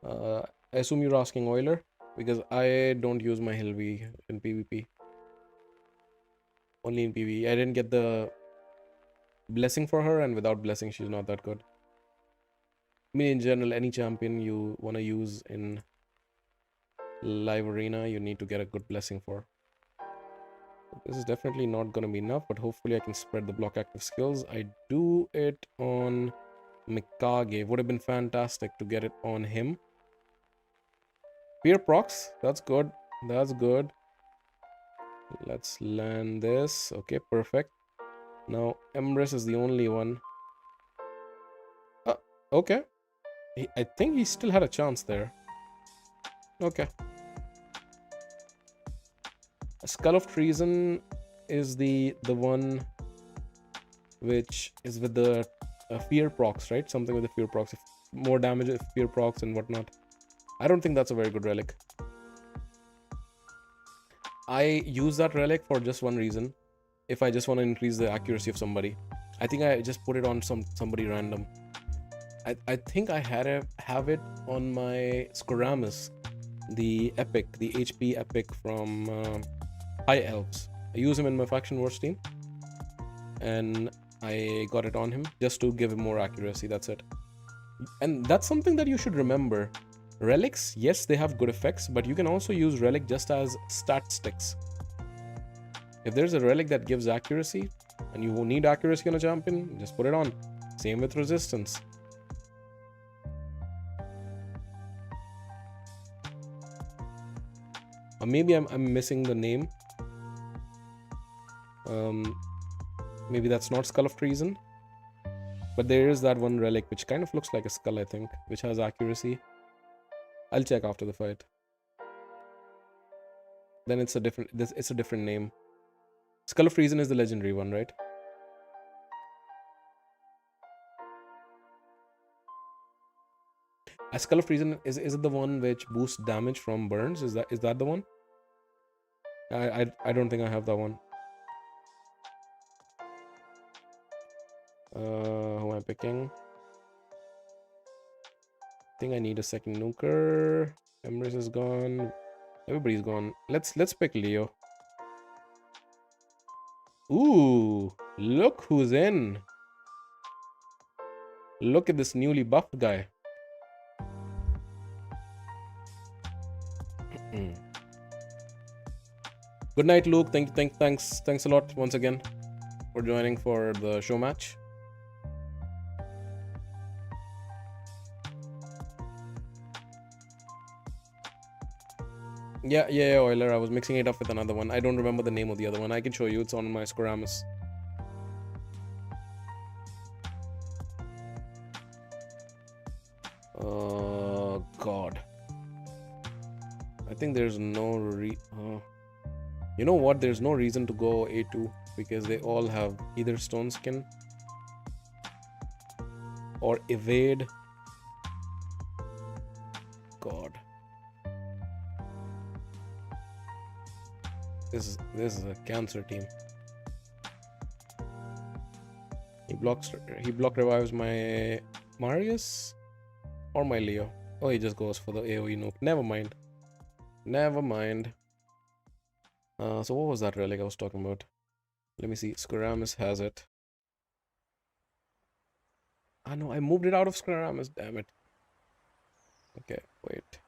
S1: I assume you're asking Oiler, because I don't use my Hilvi in PvP. Only in PvE. I didn't get the blessing for her, and without blessing, she's not that good. I mean, in general, any champion you want to use in live arena, you need to get a good blessing for. This is definitely not going to be enough, but hopefully I can spread the block active skills. I do it on Mikage. Would have been fantastic to get it on him. Fear procs. That's good. That's good. Let's land this. Okay, perfect. Now, Emrys is the only one. Okay. I think he still had a chance there. Okay. A Skull of Treason is the one which is with the fear procs, right? Something with the fear procs. If more damage if fear procs and whatnot. I don't think that's a very good relic. I use that relic for just one reason. If I just want to increase the accuracy of somebody. I think I just put it on somebody random. I think I have it on my Skoramus, the epic, the HP epic from High Elves. I use him in my Faction Wars team, and I got it on him just to give him more accuracy. That's it. And that's something that you should remember. Relics, yes, they have good effects, but you can also use relic just as stat sticks. If there's a relic that gives accuracy, and you need accuracy on a champion, just put it on. Same with resistance. Or maybe I'm missing the name. Maybe that's not Skull of Treason. But there is that one relic which kind of looks like a skull, I think, which has accuracy. I'll check after the fight. Then it's a different name. Skull of Treason is the legendary one, right? A Skull of Treason is it the one which boosts damage from burns? Is that the one? I don't think I have that one. Who am I picking? I think I need a second nuker. Emrys is gone. Everybody's gone. Let's pick Leo. Ooh, look who's in. Look at this newly buffed guy. Good night, Luke. Thanks a lot once again for joining for the show match. Yeah, Euler. I was mixing it up with another one. I don't remember the name of the other one. I can show you. It's on my Skoramus. Oh, God. I think there's no you know what? There's no reason to go A2 because they all have either Stone Skin or Evade. God. This is a cancer team. He blocked revives my Marius or my Leo. Oh, he just goes for the AoE nuke. Never mind. So what was that relic I was talking about? Let me see. Skoramus has it. Ah no, I moved it out of Skoramus. Damn it. Okay, wait.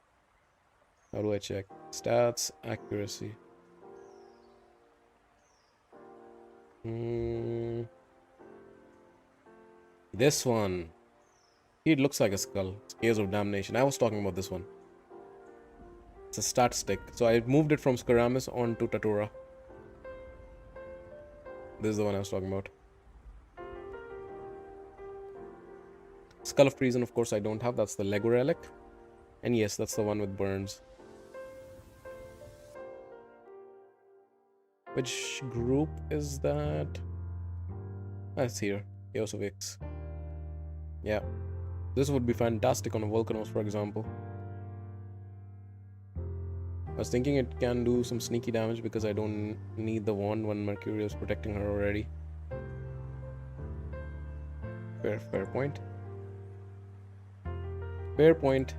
S1: How do I check? Stats, accuracy. This one. It looks like a skull. Scales of Damnation. I was talking about this one. It's a stat stick. So I moved it from Skoramus onto Tatura. This is the one I was talking about. Skull of Treason, of course, I don't have. That's the Lego relic. And yes, that's the one with burns. Which group is that? That's here. Chaos of X. Yeah. This would be fantastic on a Volcanos, for example. I was thinking it can do some sneaky damage because I don't need the wand when Mercury is protecting her already. Fair point. Fair point.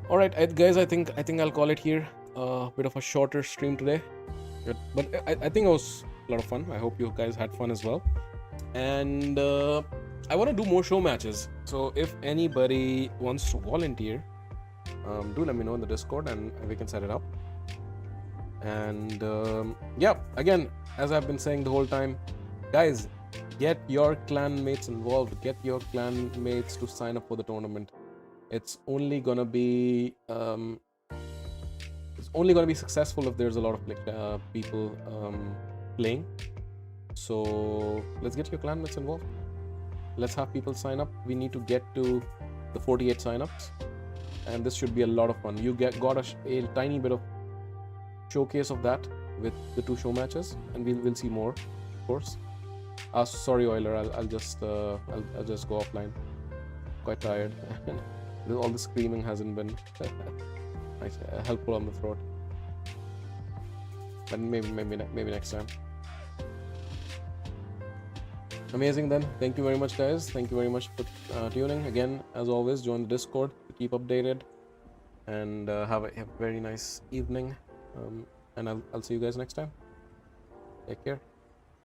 S1: Alright, guys, I think I'll call it here. Bit of a shorter stream today. But I think it was a lot of fun. I hope you guys had fun as well. And I want to do more show matches. So if anybody wants to volunteer, do let me know in the Discord and we can set it up. And yeah, again, as I've been saying the whole time, guys, get your clan mates involved. Get your clan mates to sign up for the tournament. It's only gonna be only going to be successful if there's a lot of people playing. So let's get your clanmates involved. Let's have people sign up. We need to get to the 48 signups, and this should be a lot of fun. You got a tiny bit of showcase of that with the 2 show matches, and we'll see more, of course. Sorry, Euler. I'll just go offline. Quite tired. All the screaming hasn't been helpful on the throat. But maybe next time. Amazing then. Thank you very much, guys. Thank you very much for tuning. Again, as always, join the Discord to keep updated, and have a very nice evening. And I'll see you guys next time. Take care.